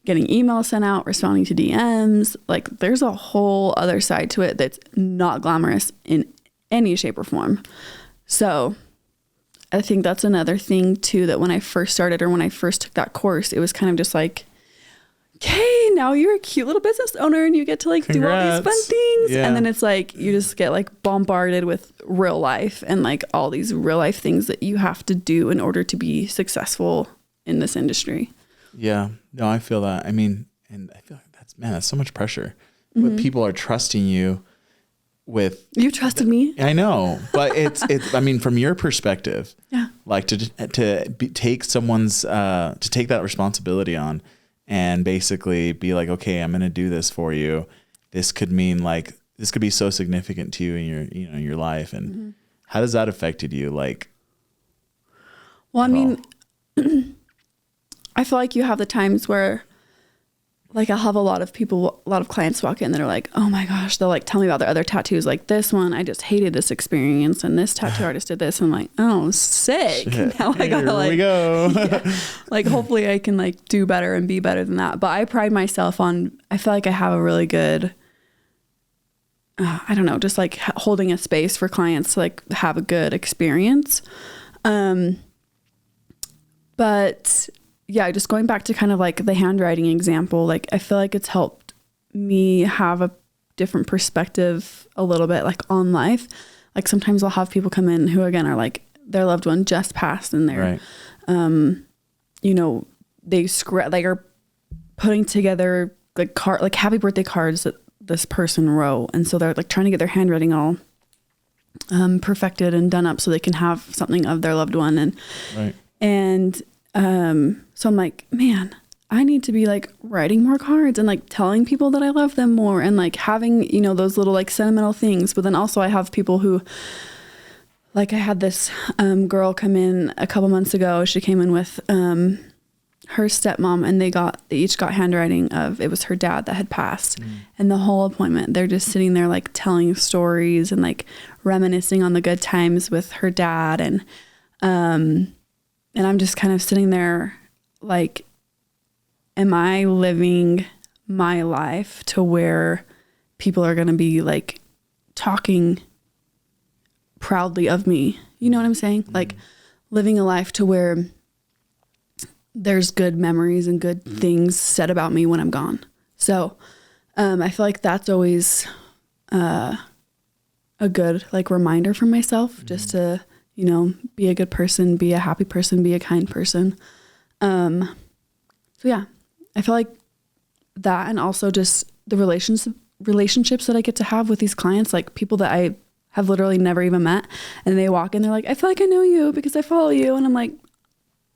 Speaker 3: getting emails sent out, responding to DMs. Like there's a whole other side to it that's not glamorous in any shape or form. So I think that's another thing too, that when I first started, or when I first took that course, it was kind of just like, okay, now you're a cute little business owner and you get to like do all these fun things. Yeah. And then it's like, you just get like bombarded with real life and like all these real life things that you have to do in order to be successful in this industry.
Speaker 2: Yeah, no, I feel that. I mean, and I feel like that's so much pressure. But people are trusting you with.
Speaker 3: You trusted me.
Speaker 2: I know, but it's, I mean, from your perspective, like to take someone's, to take that responsibility on. And basically be like, okay, I'm going to do this for you. This could mean like, this could be so significant to you in your, you know, your life. And how does that affected you? Like,
Speaker 3: well, I mean, I feel like you have the times where like I'll have a lot of clients walk in that are like, oh my gosh, they'll like tell me about their other tattoos. Like this one, I just hated this experience, and this tattoo artist did this. And I'm like, oh, sick.
Speaker 2: Shit.
Speaker 3: Now I gotta
Speaker 2: Here we go.
Speaker 3: yeah, like hopefully I can like do better and be better than that. But I pride myself on, I feel like I have a really good, I don't know, just like holding a space for clients to like have a good experience. But yeah, just going back to kind of like the handwriting example, like I feel like it's helped me have a different perspective a little bit like on life. Like sometimes I'll have people come in who again are like their loved one just passed and they're, you know, they like are putting together like happy birthday cards that this person wrote. And so they're like trying to get their handwriting all perfected and done up so they can have something of their loved one. And so I'm like, man, I need to be like writing more cards and like telling people that I love them more and like having, you know, those little like sentimental things. But then also I have people who, like I had this girl come in a couple months ago. She came in with her stepmom, and they each got handwriting of, it was her dad that had passed. And the whole appointment, they're just sitting there like telling stories and like reminiscing on the good times with her dad. And I'm just kind of sitting there like, am I living my life to where people are going to be like talking proudly of me? You know what I'm saying? Like living a life to where there's good memories and good things said about me when I'm gone. So I feel like that's always a good like reminder for myself just to, you know, be a good person, be a happy person, be a kind person. So yeah, I feel like that, and also just the relationships that I get to have with these clients, like people that I have literally never even met, and they walk in, they're like, I feel like I know you because I follow you. And I'm like,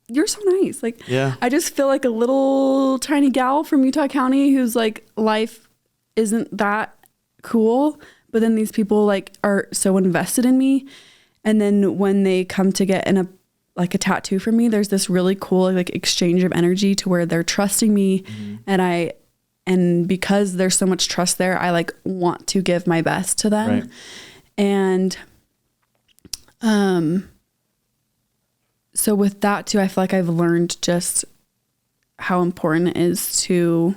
Speaker 3: you're so nice. Like, yeah. I just feel like a little tiny gal from Utah County whose like life isn't that cool. But then these people like are so invested in me. And then when they come to get a tattoo from me, there's this really cool like exchange of energy to where they're trusting me. And because there's so much trust there, I like want to give my best to them. Right. And, so with that too, I feel like I've learned just how important it is to,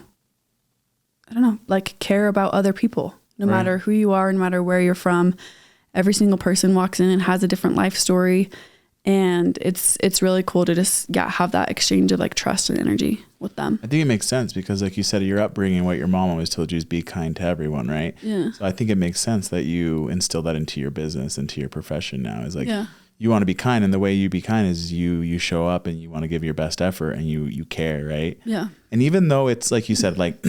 Speaker 3: I don't know, like care about other people, no matter who you are, no matter where you're from. Every single person walks in and has a different life story. And it's really cool to just have that exchange of like trust and energy with them.
Speaker 2: I think it makes sense because like you said, your upbringing, what your mom always told you is be kind to everyone, right? Yeah. So I think it makes sense that you instill that into your business, into your profession now. Is like, you want to be kind, and the way you be kind is you show up and you want to give your best effort and you care, right? Yeah. And even though it's like you said, like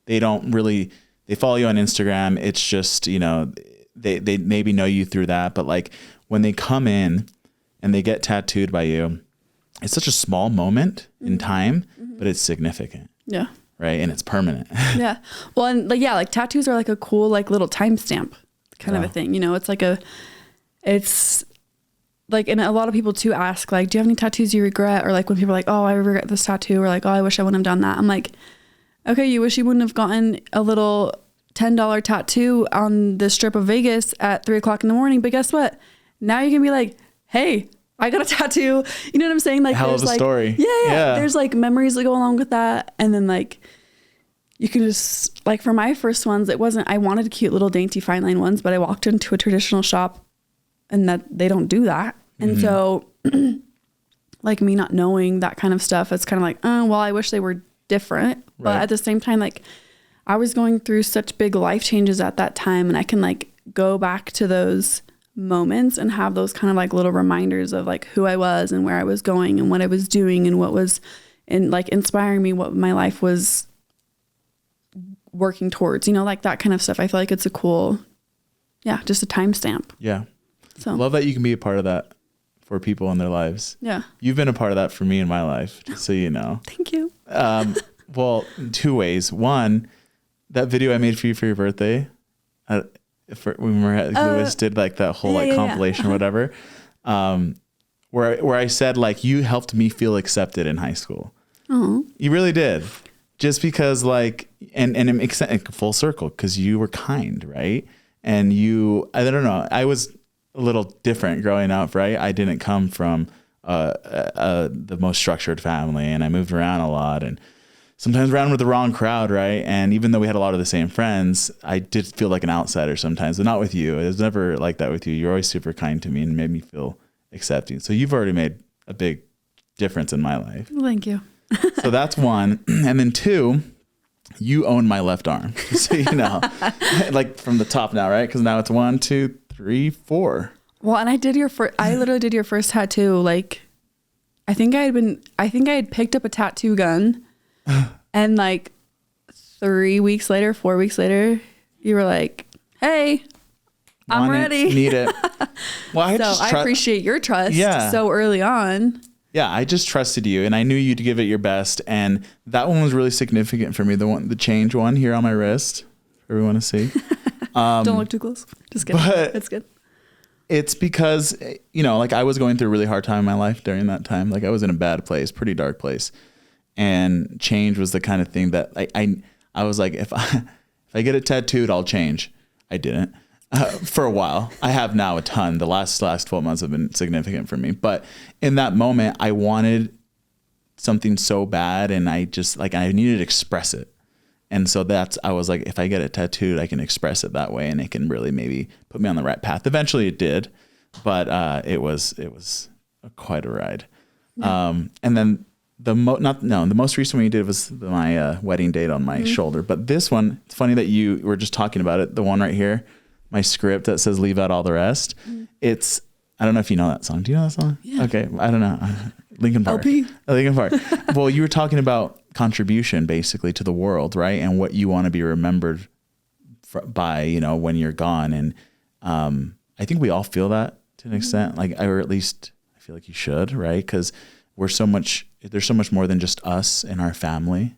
Speaker 2: they follow you on Instagram, it's just, you know, they maybe know you through that, but like when they come in and they get tattooed by you, it's such a small moment in time, but it's significant. Yeah. Right. And it's permanent.
Speaker 3: Yeah. Well, and like, yeah, like tattoos are like a cool, like little timestamp kind of a thing, you know, it's like it's like, and a lot of people too ask like, do you have any tattoos you regret? Or like when people are like, oh, I regret this tattoo, or like, oh, I wish I wouldn't have done that. I'm like, okay, you wish you wouldn't have gotten a little $10 tattoo on the strip of Vegas at 3:00 in the morning. But guess what? Now you can be like, hey, I got a tattoo. You know what I'm saying? Like,
Speaker 2: hell of a story.
Speaker 3: Yeah. There's like memories that go along with that. And then like, you can just like, for my first ones, I wanted cute little dainty fine line ones, but I walked into a traditional shop and that they don't do that. And so like me not knowing that kind of stuff, it's kind of like, oh, well, I wish they were different. But at the same time, like I was going through such big life changes at that time, and I can like go back to those moments and have those kind of like little reminders of like who I was and where I was going and what I was doing and what was like inspiring me, what my life was working towards, you know, like that kind of stuff. I feel like it's a cool, just a timestamp. Yeah. So
Speaker 2: love that you can be a part of that for people in their lives. Yeah. You've been a part of that for me in my life, just so you know.
Speaker 3: Thank you.
Speaker 2: Well, in two ways. One, that video I made for you for your birthday, when we were at Lewis did like that whole compilation or whatever, where I said like, you helped me feel accepted in high school. You really did. just because like, and it makes sense, full circle, because you were kind, right? And I don't know, I was a little different growing up, right? I didn't come from the most structured family, and I moved around a lot and sometimes around with the wrong crowd, right? And even though we had a lot of the same friends, I did feel like an outsider sometimes, but not with you. It was never like that with you. You're always super kind to me and made me feel accepting. So you've already made a big difference in my life.
Speaker 3: Thank you.
Speaker 2: So that's one. And then two, you own my left arm. So, you know, like from the top now, right? Because now it's 1, 2, 3, 4.
Speaker 3: Well, and I literally did your first tattoo. Like, I think I had picked up a tattoo gun and like 4 weeks later, you were like, hey, I'm ready.
Speaker 2: Need it. Well,
Speaker 3: I appreciate your trust so early on.
Speaker 2: Yeah, I just trusted you, and I knew you'd give it your best, and that one was really significant for me. The change one here on my wrist, for everyone to see.
Speaker 3: Don't look too close. Just kidding.
Speaker 2: But
Speaker 3: it's good.
Speaker 2: It's because, you know, like I was going through a really hard time in my life during that time. Like I was in a bad place, pretty dark place, and change was the kind of thing that I was like, if I get it tattooed, I'll change. I didn't. For a while. I have now a ton. The last 12 months have been significant for me. But in that moment, I wanted something so bad, and I needed to express it. And so I was like, if I get it tattooed, I can express it that way, and it can really maybe put me on the right path. Eventually it did, but it was quite a ride. Yeah. And then the most recent one you did was my wedding date on my shoulder. But this one, it's funny that you were just talking about it. The one right here, my script that says leave out all the rest. It's, I don't know if you know that song. Do you know that song?
Speaker 3: Yeah.
Speaker 2: Okay. I don't know. Linkin Park.
Speaker 3: LP.
Speaker 2: Linkin Park. Well, you were talking about contribution basically to the world, right? And what you want to be remembered by, you know, when you're gone. And I think we all feel that to an extent, like, or at least I feel like you should, right? Because there's so much more than just us and our family.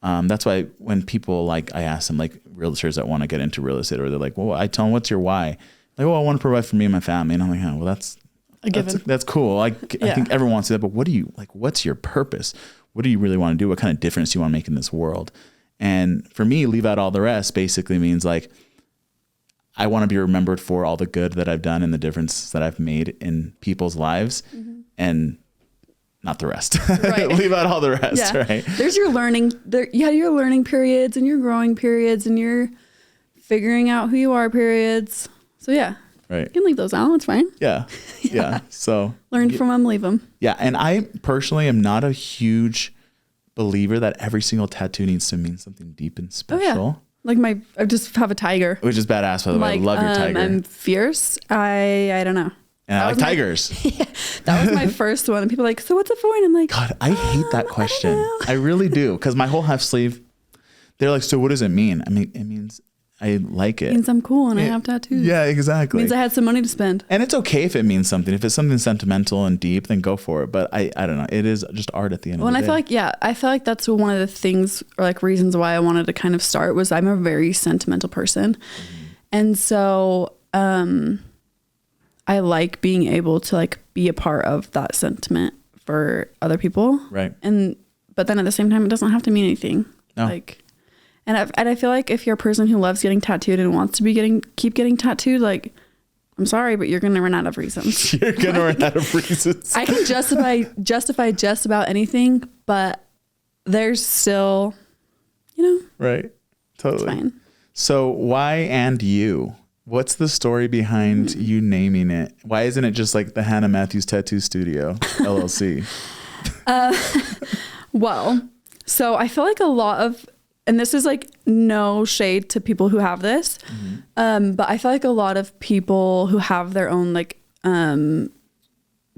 Speaker 2: That's why when people, like, I ask them, like realtors that want to get into real estate, or they're like, well, I tell them, what's your why? Like, well, I want to provide for me and my family. And I'm like, oh, well, that's a given. That's cool. Like, I think everyone wants to do that, but what do you like? What's your purpose? What do you really want to do? What kind of difference do you want to make in this world? And for me, leave out all the rest basically means like, I want to be remembered for all the good that I've done and the difference that I've made in people's lives, and not the rest. Right. Leave out all the rest, right?
Speaker 3: There's your learning. Your learning periods and your growing periods and your figuring out who you are periods. So yeah, right. You can leave those out. It's fine.
Speaker 2: Yeah. So
Speaker 3: learn from them, leave them.
Speaker 2: Yeah. And I personally am not a huge believer that every single tattoo needs to mean something deep and special.
Speaker 3: Oh, yeah. Like I just have a tiger.
Speaker 2: Which is badass, by the way. I love your tiger.
Speaker 3: I'm fierce. I don't know.
Speaker 2: And I like tigers.
Speaker 3: That was my first one. And people are like, so what's it for? And I'm like,
Speaker 2: God, I hate that question. I really do. Because my whole half sleeve, they're like, so what does it mean? I mean, it means I like it.
Speaker 3: It means I'm cool and I have tattoos.
Speaker 2: Yeah, exactly.
Speaker 3: It means I had some money to spend.
Speaker 2: And it's okay if it means something. If it's something sentimental and deep, then go for it. But I don't know. It is just art at the end of the day.
Speaker 3: And I feel like that's one of the things, or like reasons why I wanted to kind of start, was I'm a very sentimental person. And so I like being able to like be a part of that sentiment for other people. Right. But then at the same time, it doesn't have to mean anything. No. Like, and I feel like if you're a person who loves getting tattooed and wants to keep getting tattooed, like, I'm sorry, but you're going to run out of reasons.
Speaker 2: You're going to run out of reasons.
Speaker 3: I can justify just about anything, but there's still, you know.
Speaker 2: Right. Totally.
Speaker 3: It's fine.
Speaker 2: So why Andyou? What's the story behind you naming it? Why isn't it just like the Hannah Matthews Tattoo Studio, LLC?
Speaker 3: Well, so I feel like a lot of, and this is like no shade to people who have this, but I feel like a lot of people who have their own like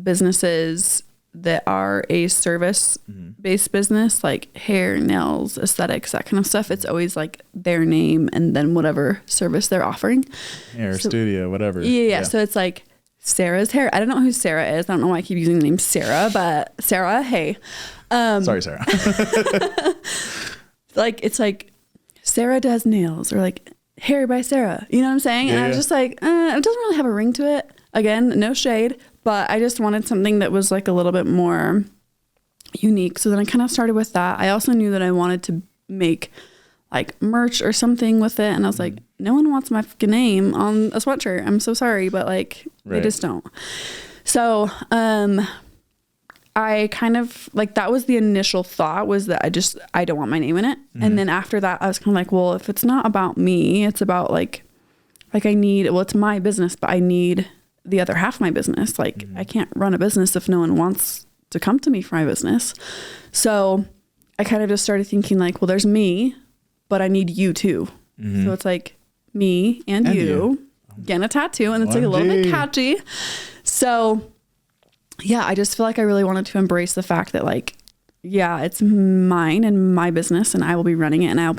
Speaker 3: businesses that are a service-based business, like hair, nails, aesthetics, that kind of stuff, it's always like their name and then whatever service they're offering.
Speaker 2: Hair, studio, whatever.
Speaker 3: Yeah. So it's like Sarah's Hair. I don't know who Sarah is. I don't know why I keep using the name Sarah, but Sarah, hey.
Speaker 2: Sorry, Sarah.
Speaker 3: Like, it's like Sarah does nails, or like Hair by Sarah. You know what I'm saying? Yeah, and I was just like, it doesn't really have a ring to it. Again, no shade. But I just wanted something that was like a little bit more unique. So then I kind of started with that. I also knew that I wanted to make like merch or something with it. And I was like, no one wants my fucking name on a sweatshirt. I'm so sorry, but like they just don't. So, I kind of like, that was the initial thought, was that I don't want my name in it. And then after that, I was kind of like, well, if it's not about me, it's about like it's my business, but I need the other half of my business. Like I can't run a business if no one wants to come to me for my business. So I kind of just started thinking like, well, there's me, but I need you too. So it's like me and you getting a tattoo, and it's like a little bit catchy. So yeah, I just feel like I really wanted to embrace the fact that like, yeah, it's mine and my business, and I will be running it, and I'll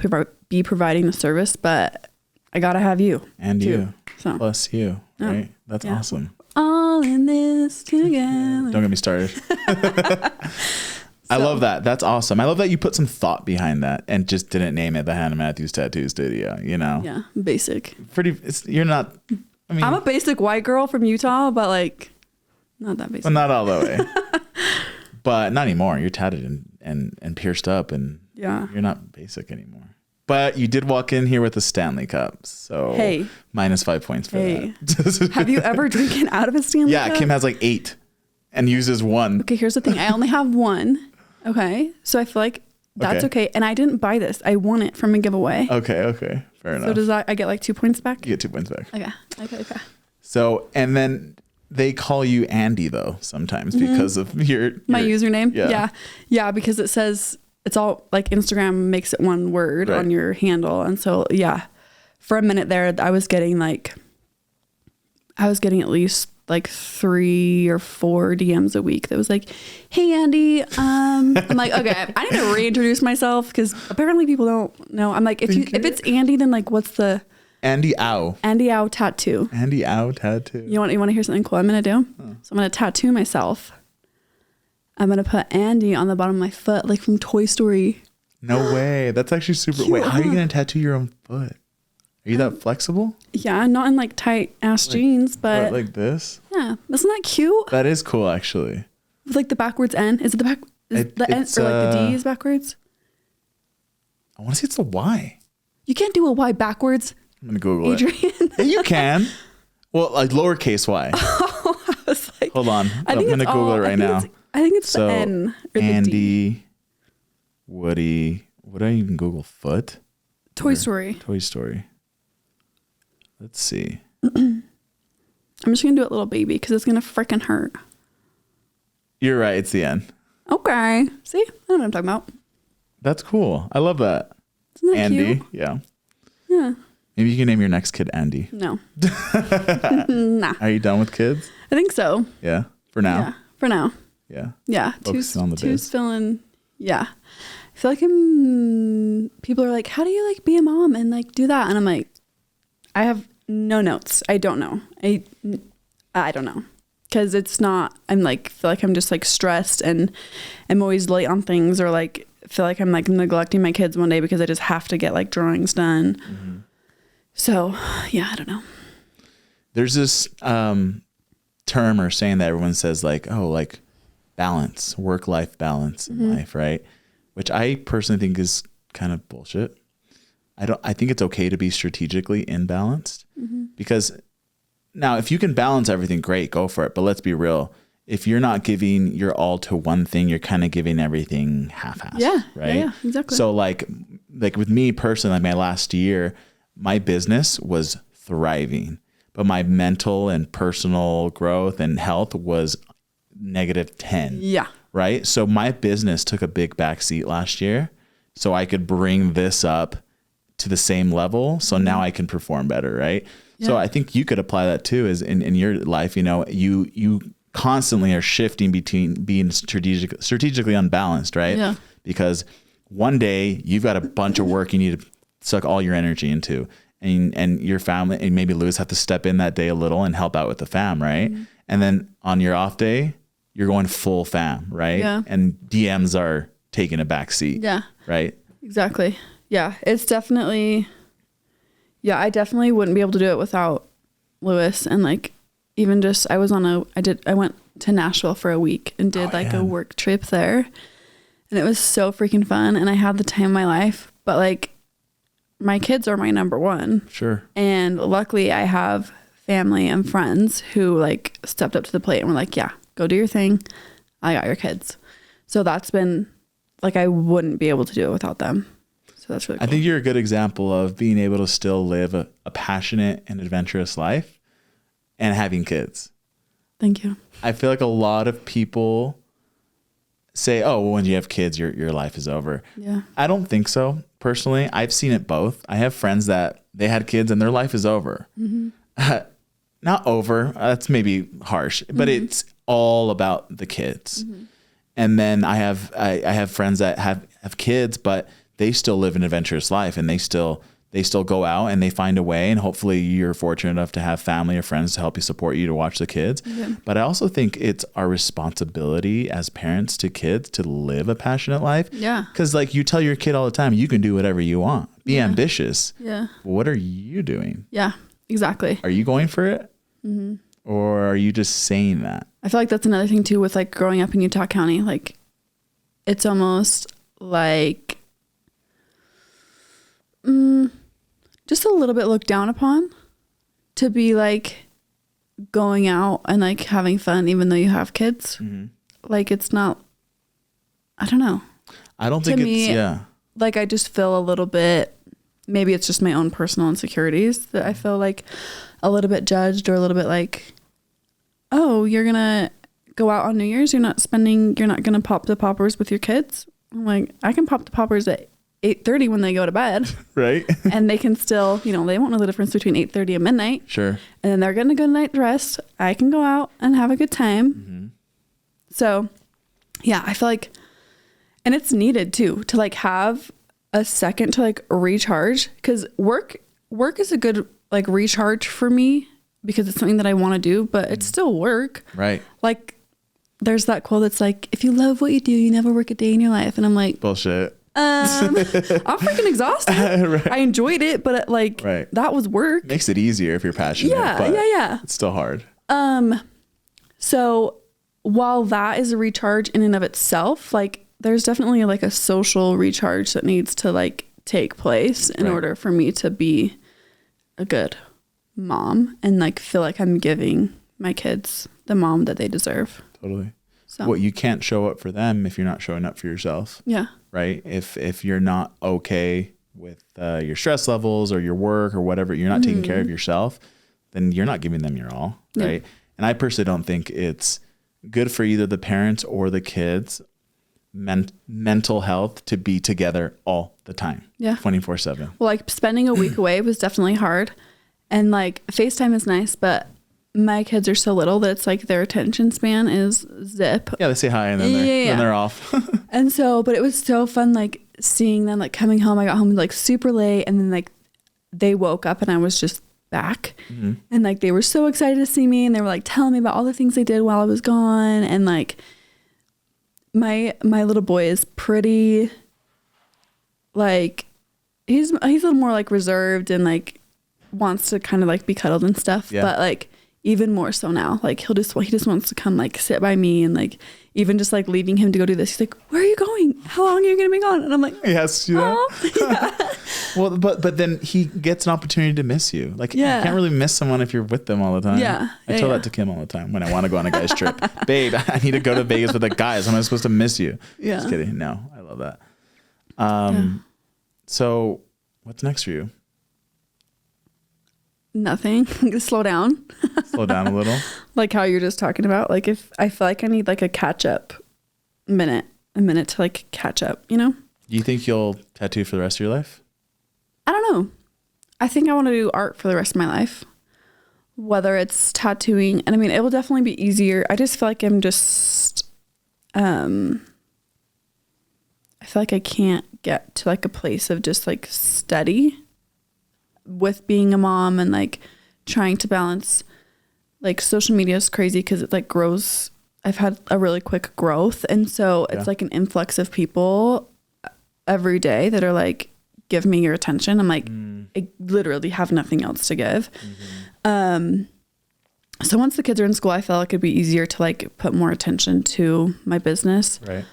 Speaker 3: be providing the service, but I gotta have you
Speaker 2: and
Speaker 3: too.
Speaker 2: You
Speaker 3: so.
Speaker 2: Plus you, right? That's awesome.
Speaker 3: All in this together.
Speaker 2: Don't get me started. I love that. That's awesome. I love that you put some thought behind that and just didn't name it the Hannah Matthews Tattoo Studio, you know?
Speaker 3: Yeah, basic.
Speaker 2: You're not, I mean.
Speaker 3: I'm a basic white girl from Utah, but like, not that basic.
Speaker 2: But not all the way. But not anymore. You're tatted and pierced up, and you're not basic anymore. But you did walk in here with a Stanley Cup, so -5 points for that.
Speaker 3: Have you ever drinking out of a Stanley Cup?
Speaker 2: Yeah, Kim has like 8 and uses 1.
Speaker 3: Okay, here's the thing. I only have 1. Okay, so I feel like that's okay. And I didn't buy this. I won it from a giveaway.
Speaker 2: Okay, fair enough.
Speaker 3: So does that, I get like 2 points back?
Speaker 2: You get 2 points back.
Speaker 3: Okay.
Speaker 2: So, and then they call you Andy though sometimes because of
Speaker 3: my username.
Speaker 2: Yeah,
Speaker 3: because it says it's all like Instagram makes it one word on your handle, and so for a minute there I was getting at least like 3 or 4 DMs a week that was like, hey Andy, I'm like, okay, I need to reintroduce myself because apparently people don't know. I'm like, if it's Andy, then like what's the Andyou Tattoo.
Speaker 2: Andyou Tattoo.
Speaker 3: You want to hear something cool I'm gonna do? So I'm gonna tattoo myself. I'm gonna put Andy on the bottom of my foot, like from Toy Story.
Speaker 2: No way. That's actually super. Wait, how are you gonna tattoo your own foot? Are you that flexible?
Speaker 3: Yeah, not in like tight ass jeans, but
Speaker 2: like this.
Speaker 3: Yeah, isn't that cute?
Speaker 2: That is cool, actually.
Speaker 3: With like the backwards N. Is it the back? Is the N or like the D is backwards?
Speaker 2: I want to see it's the Y.
Speaker 3: You can't do a Y backwards.
Speaker 2: I'm gonna Google
Speaker 3: Adrian.
Speaker 2: it. Yeah, you can. Well, like lowercase y.
Speaker 3: Oh, I was like,
Speaker 2: hold on. I'm gonna Google it right now.
Speaker 3: I think it's the N or
Speaker 2: Andy,
Speaker 3: the D.
Speaker 2: Woody. What do I even Google? Foot.
Speaker 3: Toy Story.
Speaker 2: Toy Story. Let's see.
Speaker 3: I'm just gonna do it, little baby, because it's gonna freaking hurt.
Speaker 2: You're right. It's the N.
Speaker 3: Okay. See, I know what I'm talking about.
Speaker 2: That's cool. I love that.
Speaker 3: Isn't that
Speaker 2: Andy.
Speaker 3: cute?
Speaker 2: Yeah.
Speaker 3: Yeah.
Speaker 2: Maybe you can name your next kid Andy.
Speaker 3: No. Nah.
Speaker 2: Are you done with kids?
Speaker 3: I think so.
Speaker 2: Yeah. For now.
Speaker 3: Yeah. For now.
Speaker 2: Yeah.
Speaker 3: Yeah.
Speaker 2: Focusing on the biz.
Speaker 3: Two's feeling. Yeah. I feel like people are like, how do you like be a mom and like do that? And I'm like, I have no notes. I don't know. I don't know. Because it's not, I'm like, feel like I'm just like stressed and I'm always late on things, or like feel like I'm like neglecting my kids one day because I just have to get like drawings done. Mm-hmm. So yeah, I don't know.
Speaker 2: There's this term or saying that everyone says like, oh, like balance, work-life balance in life, right? Which I personally think is kind of bullshit. I think it's okay to be strategically imbalanced because now if you can balance everything, great, go for it. But let's be real. If you're not giving your all to one thing, you're kind of giving everything half-assed. Yeah. Right.
Speaker 3: Yeah, exactly.
Speaker 2: So like with me personally, like my last year, my business was thriving, but my mental and personal growth and health was -10.
Speaker 3: Yeah.
Speaker 2: Right. So my business took a big backseat last year so I could bring this up to the same level. So now I can perform better. Right. Yeah. So I think you could apply that too, is in your life, you know, you constantly are shifting between being strategically unbalanced. Right. Yeah. Because one day you've got a bunch of work you need to suck all your energy into, and your family and maybe Lewis have to step in that day a little and help out with the fam. Right. Mm-hmm. And then on your off day, you're going full fam, right? Yeah. And DMs are taking a back seat. Yeah. Right?
Speaker 3: Exactly. Yeah. It's definitely, I definitely wouldn't be able to do it without Lewis. And like, even just, I went to Nashville for a week and did a work trip there. And it was so freaking fun. And I had the time of my life. but like my kids are my number one.
Speaker 2: Sure.
Speaker 3: And luckily I have family and friends who like stepped up to the plate and were like, yeah, go do your thing. I got your kids. So that's been like, I wouldn't be able to do it without them. So that's really cool.
Speaker 2: I think you're a good example of being able to still live a passionate and adventurous life and having kids.
Speaker 3: Thank you.
Speaker 2: I feel like a lot of people say, oh, well, when you have kids, your life is over.
Speaker 3: Yeah.
Speaker 2: I don't think so. Personally, I've seen it both. I have friends that they had kids and their life is over. Not over. That's maybe harsh, but it's all about the kids. And then I have friends that have kids, but they still live an adventurous life and they still go out and they find a way. And hopefully you're fortunate enough to have family or friends to help you support you to watch the kids. Yeah. But I also think it's our responsibility as parents to kids to live a passionate life. Yeah. Because like you tell your kid all the time, you can do whatever you want. Be ambitious. Yeah. What are you doing?
Speaker 3: Yeah, exactly.
Speaker 2: Are you going for it? Or are you just saying that?
Speaker 3: I feel like that's another thing too with like growing up in Utah County. Like it's almost like just a little bit looked down upon to be like going out and like having fun even though you have kids. Like it's not, I don't know.
Speaker 2: I don't think it's
Speaker 3: like I just feel a little bit, maybe it's just my own personal insecurities that I feel like a little bit judged or a little bit like, oh, you're gonna go out on New Year's, you're not gonna pop the poppers with your kids. I'm like, I can pop the poppers at 8:30 when they go to bed.
Speaker 2: Right. And
Speaker 3: they can still, they won't know the difference between 8:30 and midnight.
Speaker 2: Sure.
Speaker 3: And then they're gonna go night rest. I can go out and have a good time. So yeah, I feel like, and it's needed too, to like have a second to like recharge, because work is a good like recharge for me because it's something that I want to do, but it's still work.
Speaker 2: Right.
Speaker 3: Like there's that quote that's like, if you love what you do, you never work a day in your life. And I'm like,
Speaker 2: bullshit.
Speaker 3: I'm freaking exhausted. Right. I enjoyed it, but like that was work.
Speaker 2: Makes it easier if you're passionate. Yeah. It's still hard.
Speaker 3: So while that is a recharge in and of itself, like there's definitely like a social recharge that needs to like take place in order for me to be a good mom and like feel like I'm giving my kids the mom that they deserve.
Speaker 2: Totally. So well, you can't show up for them if you're not showing up for yourself. Yeah. Right. If you're not okay with your stress levels or your work or whatever, you're not taking care of yourself, then you're not giving them your all. Right. And I personally don't think it's good for either the parents or the kids mental health to be together all the time. Yeah. 24/7.
Speaker 3: Well, like spending a week away was definitely hard. And like FaceTime is nice, but my kids are so little that it's like their attention span is zip.
Speaker 2: Yeah, they say hi and then then they're off.
Speaker 3: And so, but it was so fun like seeing them like coming home. I got home like super late and then like they woke up and I was just back. And like they were so excited to see me and they were like telling me about all the things they did while I was gone. And like my little boy is pretty like he's a little more like reserved and like wants to kind of like be cuddled and stuff. But like even more so now, like he just wants to come like sit by me and like even just like leaving him to go do this. He's like, where are you going? How long are you going to be gone? And I'm like,
Speaker 2: yes, yeah. Well, but then he gets an opportunity to miss you. Like you can't really miss someone if you're with them all the time. Yeah. I tell that to Kim all the time when I want to go on a guy's trip. Babe, I need to go to Vegas with the guys. Am I supposed to miss you? Yeah. Just kidding. No, I love that. So what's next for you?
Speaker 3: Nothing. Slow down.
Speaker 2: Slow down a little.
Speaker 3: Like how you're just talking about. Like if I feel like I need like a catch up a minute to like catch up, you know?
Speaker 2: Do you think you'll tattoo for the rest of your life?
Speaker 3: I don't know. I think I want to do art for the rest of my life. Whether it's tattooing, and I mean, it will definitely be easier. I just feel like I'm just, I feel like I can't get to like a place of just like steady with being a mom and like trying to balance like social media is crazy because it like grows. I've had a really quick growth. And so it's like an influx of people every day that are like, give me your attention. I'm like, I literally have nothing else to give. So once the kids are in school, I felt like it'd be easier to like put more attention to my business. Right.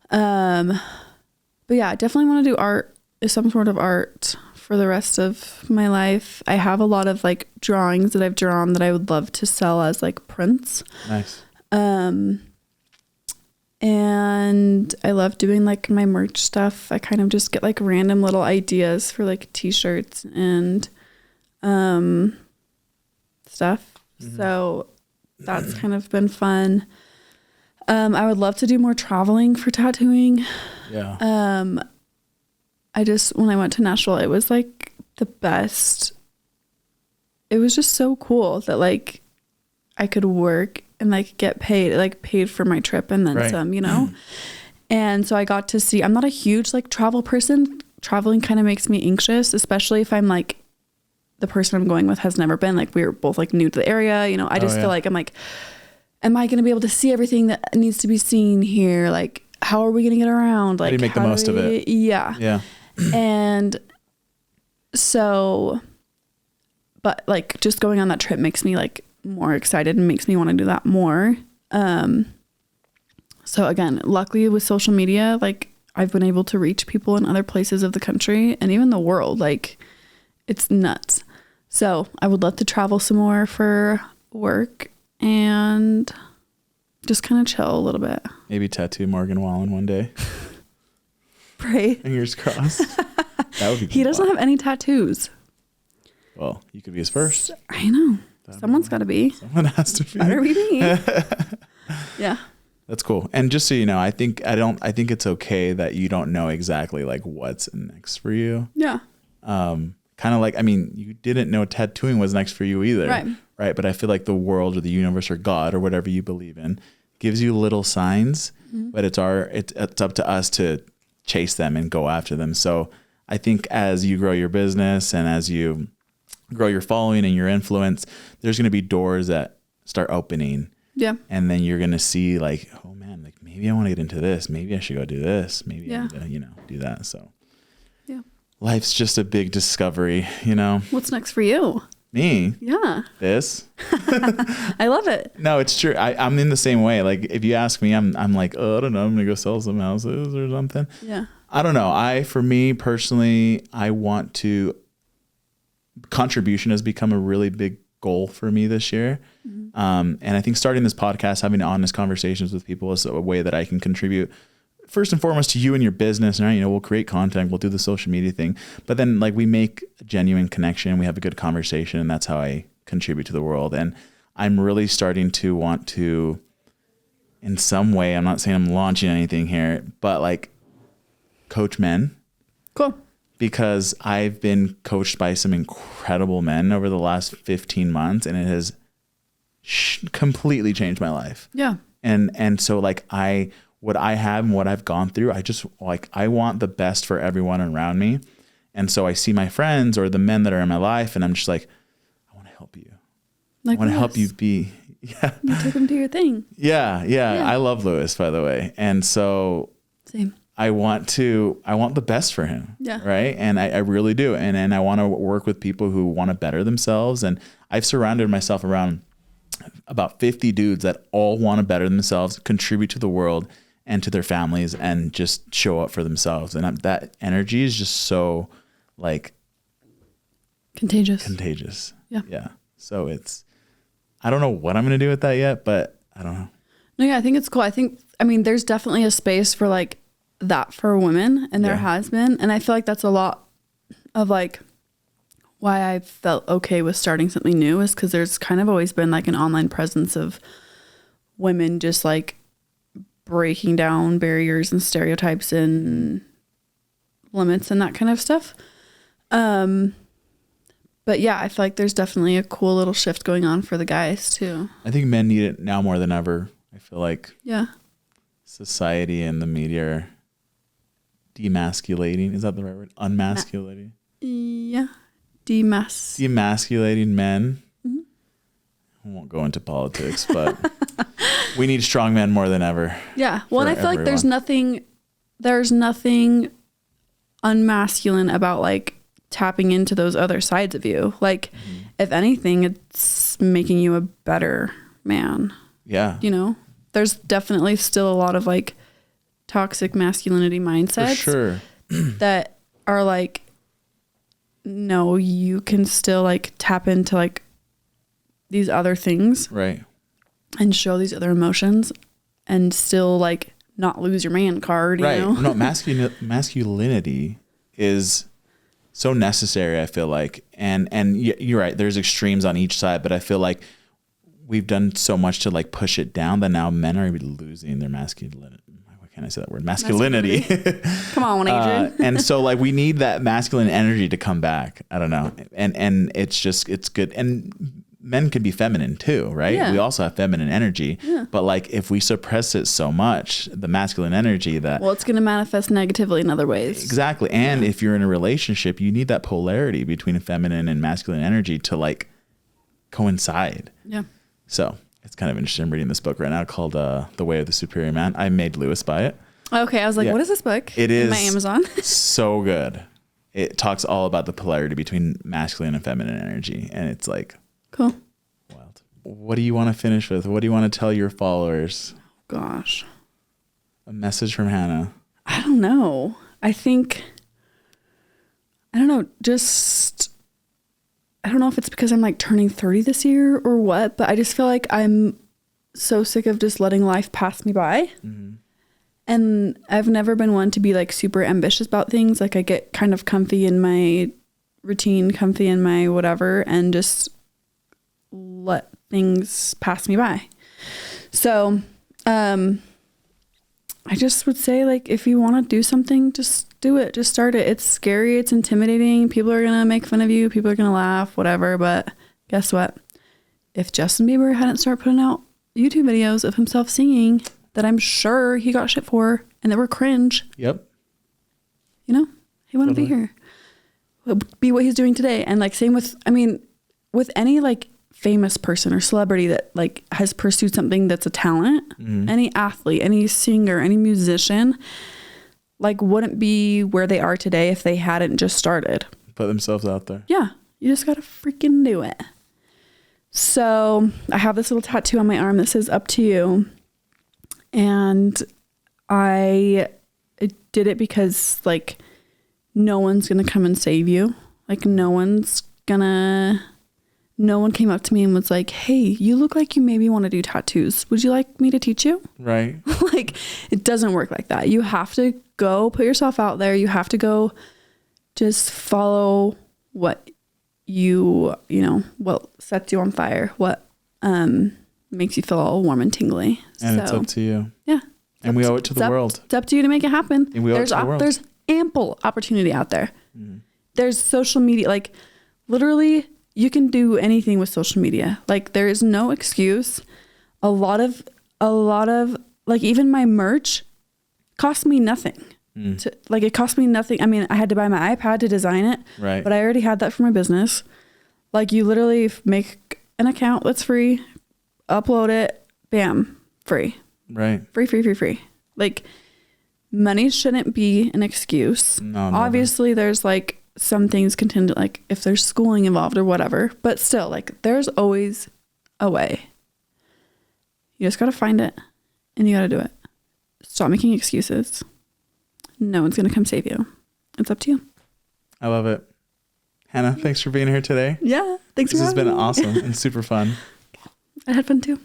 Speaker 3: But yeah, I definitely want to do art some sort of art for the rest of my life. I have a lot of like drawings that I've drawn that I would love to sell as like prints.
Speaker 2: Nice.
Speaker 3: And I love doing like my merch stuff. I kind of just get like random little ideas for like t-shirts and stuff. Mm-hmm. So that's kind of been fun. I would love to do more traveling for tattooing.
Speaker 2: Yeah.
Speaker 3: When I went to Nashville, it was like the best. It was just so cool that like I could work and like get paid for my trip and then some, you know? And so I got to see, I'm not a huge like travel person. Traveling kind of makes me anxious, especially if I'm like, the person I'm going with has never been, like we're both like new to the area, you know? I just feel like, I'm like, am I going to be able to see everything that needs to be seen here? Like, how are we going to get around? Like,
Speaker 2: how do you make the most of it?
Speaker 3: Yeah.
Speaker 2: Yeah.
Speaker 3: And so, but like just going on that trip makes me like more excited and makes me want to do that more. So again, luckily with social media, like I've been able to reach people in other places of the country and even the world. Like it's nuts. So I would love to travel some more for work and just kind of chill a little bit.
Speaker 2: Maybe tattoo Morgan Wallen one day.
Speaker 3: Pray.
Speaker 2: Fingers crossed. That would be
Speaker 3: He doesn't have any tattoos.
Speaker 2: Well, you could be his first.
Speaker 3: I know. Someone's got to be.
Speaker 2: Someone has to be.
Speaker 3: Better be me. Yeah.
Speaker 2: That's cool. And just so you know, I think it's okay that you don't know exactly like what's next for you.
Speaker 3: Yeah.
Speaker 2: Kind of like, I mean, you didn't know tattooing was next for you either. Right. But I feel like the world or the universe or God or whatever you believe in gives you little signs, but it's up to us to chase them and go after them. So I think as you grow your business and as you grow your following and your influence, there's going to be doors that start opening.
Speaker 3: Yeah.
Speaker 2: And then you're going to see like, oh man, like maybe I want to get into this. Maybe I should go do this. Maybe I need to, do that. So
Speaker 3: yeah,
Speaker 2: life's just a big discovery, you know.
Speaker 3: What's next for you?
Speaker 2: Me?
Speaker 3: Yeah.
Speaker 2: This?
Speaker 3: I love it.
Speaker 2: No, it's true. I'm in the same way. Like if you ask me, I'm like, oh, I don't know. I'm going to go sell some houses or something.
Speaker 3: Yeah. I
Speaker 2: don't know. For me personally, I want to, contribution has become a really big goal for me this year. And I think starting this podcast, having honest conversations with people is a way that I can contribute first and foremost to you and your business. And, we'll create content, we'll do the social media thing, but then like we make a genuine connection, we have a good conversation, and that's how I contribute to the world. And I'm really starting to want to, in some way, I'm not saying I'm launching anything here, but like coach men.
Speaker 3: Cool. Because
Speaker 2: I've been coached by some incredible men over the last 15 months, and it has completely changed my life. Yeah. And so like what I have and what I've gone through, I just like, I want the best for everyone around me. And so I see my friends or the men that are in my life, and I'm just like, I want to help you. Like I want to help you be. Yeah.
Speaker 3: You took him to your thing.
Speaker 2: Yeah. I love Lewis, by the way. And so
Speaker 3: same.
Speaker 2: I want the best for him. Yeah. Right. And I really do. And I want to work with people who want to better themselves. And I've surrounded myself around about 50 dudes that all want to better themselves, contribute to the world and to their families, and just show up for themselves. And that energy is just so like contagious. Yeah. Yeah. So I don't know what I'm going to do with that yet, but I don't know. No, yeah, I think it's cool. There's definitely a space for like that for women, and there has been. And I feel like that's a lot of like why I felt okay with starting something new, is because there's kind of always been like an online presence of women just like breaking down barriers and stereotypes and limits and that kind of stuff. But yeah, I feel like there's definitely a cool little shift going on for the guys too. I think men need it now more than ever. I feel like society and the media are demasculating. Is that the right word? Unmasculating? Yeah. Demasculating men. Mm-hmm. I won't go into politics, but we need strong men more than ever. Yeah. Well, and I feel like there's nothing unmasculine about like tapping into those other sides of you. Like, if anything, it's making you a better man. Yeah. There's definitely still a lot of like toxic masculinity mindsets. For sure. That
Speaker 3: are like, no, you can still like tap into like these other things.
Speaker 2: Right.
Speaker 3: And show these other emotions and still like not lose your man card, you know?
Speaker 2: No, masculinity is so necessary, I feel like. And you're right, there's extremes on each side, but I feel like we've done so much to like push it down that now men are losing their masculinity. Why can't I say that word? Masculinity.
Speaker 3: Come on, Adrian.
Speaker 2: And so like we need that masculine energy to come back. I don't know. And it's good. And men can be feminine too, right?
Speaker 3: Yeah.
Speaker 2: We also have feminine energy, but like if we suppress it so much, the masculine energy well,
Speaker 3: it's going to manifest negatively in other ways.
Speaker 2: Exactly. And if you're in a relationship, you need that polarity between feminine and masculine energy to like coincide.
Speaker 3: Yeah.
Speaker 2: So it's kind of interesting. I'm reading this book right now called The Way of the Superior Man. I made Lewis buy it.
Speaker 3: Okay. I was like, what is this book?
Speaker 2: It is
Speaker 3: my Amazon.
Speaker 2: so good. It talks all about the polarity between masculine and feminine energy. And it's like,
Speaker 3: cool.
Speaker 2: Wild. What do you want to finish with? What do you want to tell your followers?
Speaker 3: Gosh.
Speaker 2: A message from Hannah.
Speaker 3: I don't know. I don't know. I don't know if it's because I'm like turning 30 this year or what, but I just feel like I'm so sick of just letting life pass me by. Mm-hmm. And I've never been one to be like super ambitious about things. Like I get kind of comfy in my routine, comfy in my whatever, and just let things pass me by. So, I just would say like, if you want to do something, just do it. Just start it. It's scary. It's intimidating. People are going to make fun of you. People are going to laugh, whatever. But guess what? If Justin Bieber hadn't started putting out YouTube videos of himself singing that I'm sure he got shit for and that were cringe.
Speaker 2: Yep.
Speaker 3: You know, he wouldn't be here. Be what he's doing today. And like same with, with any like famous person or celebrity that like has pursued something that's a talent, any athlete, any singer, any musician, like wouldn't be where they are today if they hadn't just started.
Speaker 2: Put themselves out there.
Speaker 3: Yeah. You just got to freaking do it. So I have this little tattoo on my arm that says "Up to You." And I did it because like no one's going to come and save you. Like no one came up to me and was like, hey, you look like you maybe want to do tattoos. Would you like me to teach you? Right. Like it doesn't work like that. You have to go put yourself out there. You have to go just follow what what sets you on fire, what makes you feel all warm and tingly.
Speaker 2: And it's up to you.
Speaker 3: Yeah.
Speaker 2: And we owe it to the world.
Speaker 3: It's up to you to make it happen.
Speaker 2: And we owe it to the world.
Speaker 3: There's ample opportunity out there. There's social media, like literally you can do anything with social media. Like there is no excuse. A lot of like even my merch cost me nothing. It cost me nothing. I had to buy my iPad to design it,
Speaker 2: right? But
Speaker 3: I already had that for my business. Like you literally make an account that's free, upload it, bam, free.
Speaker 2: Right.
Speaker 3: Free. Like money shouldn't be an excuse.
Speaker 2: No,
Speaker 3: obviously there's like some things contingent, like if there's schooling involved or whatever, but still like there's always a way. You just got to find it and you got to do it. Stop making excuses. No one's going to come save you. It's up to you.
Speaker 2: I love it. Hannah, thanks for being here today.
Speaker 3: Yeah. Thanks for having me.
Speaker 2: This has been awesome and super fun.
Speaker 3: I had fun too.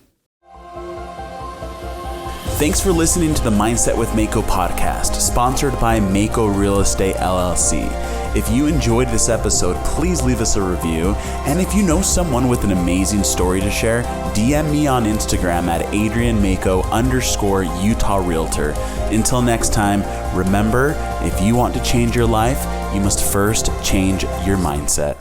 Speaker 1: Thanks for listening to the Mindset with Mako podcast, sponsored by Mako Real Estate LLC. If you enjoyed this episode, please leave us a review. And if you know someone with an amazing story to share, DM me on Instagram at AdrianMako_Utah Realtor. Until next time, remember, if you want to change your life, you must first change your mindset.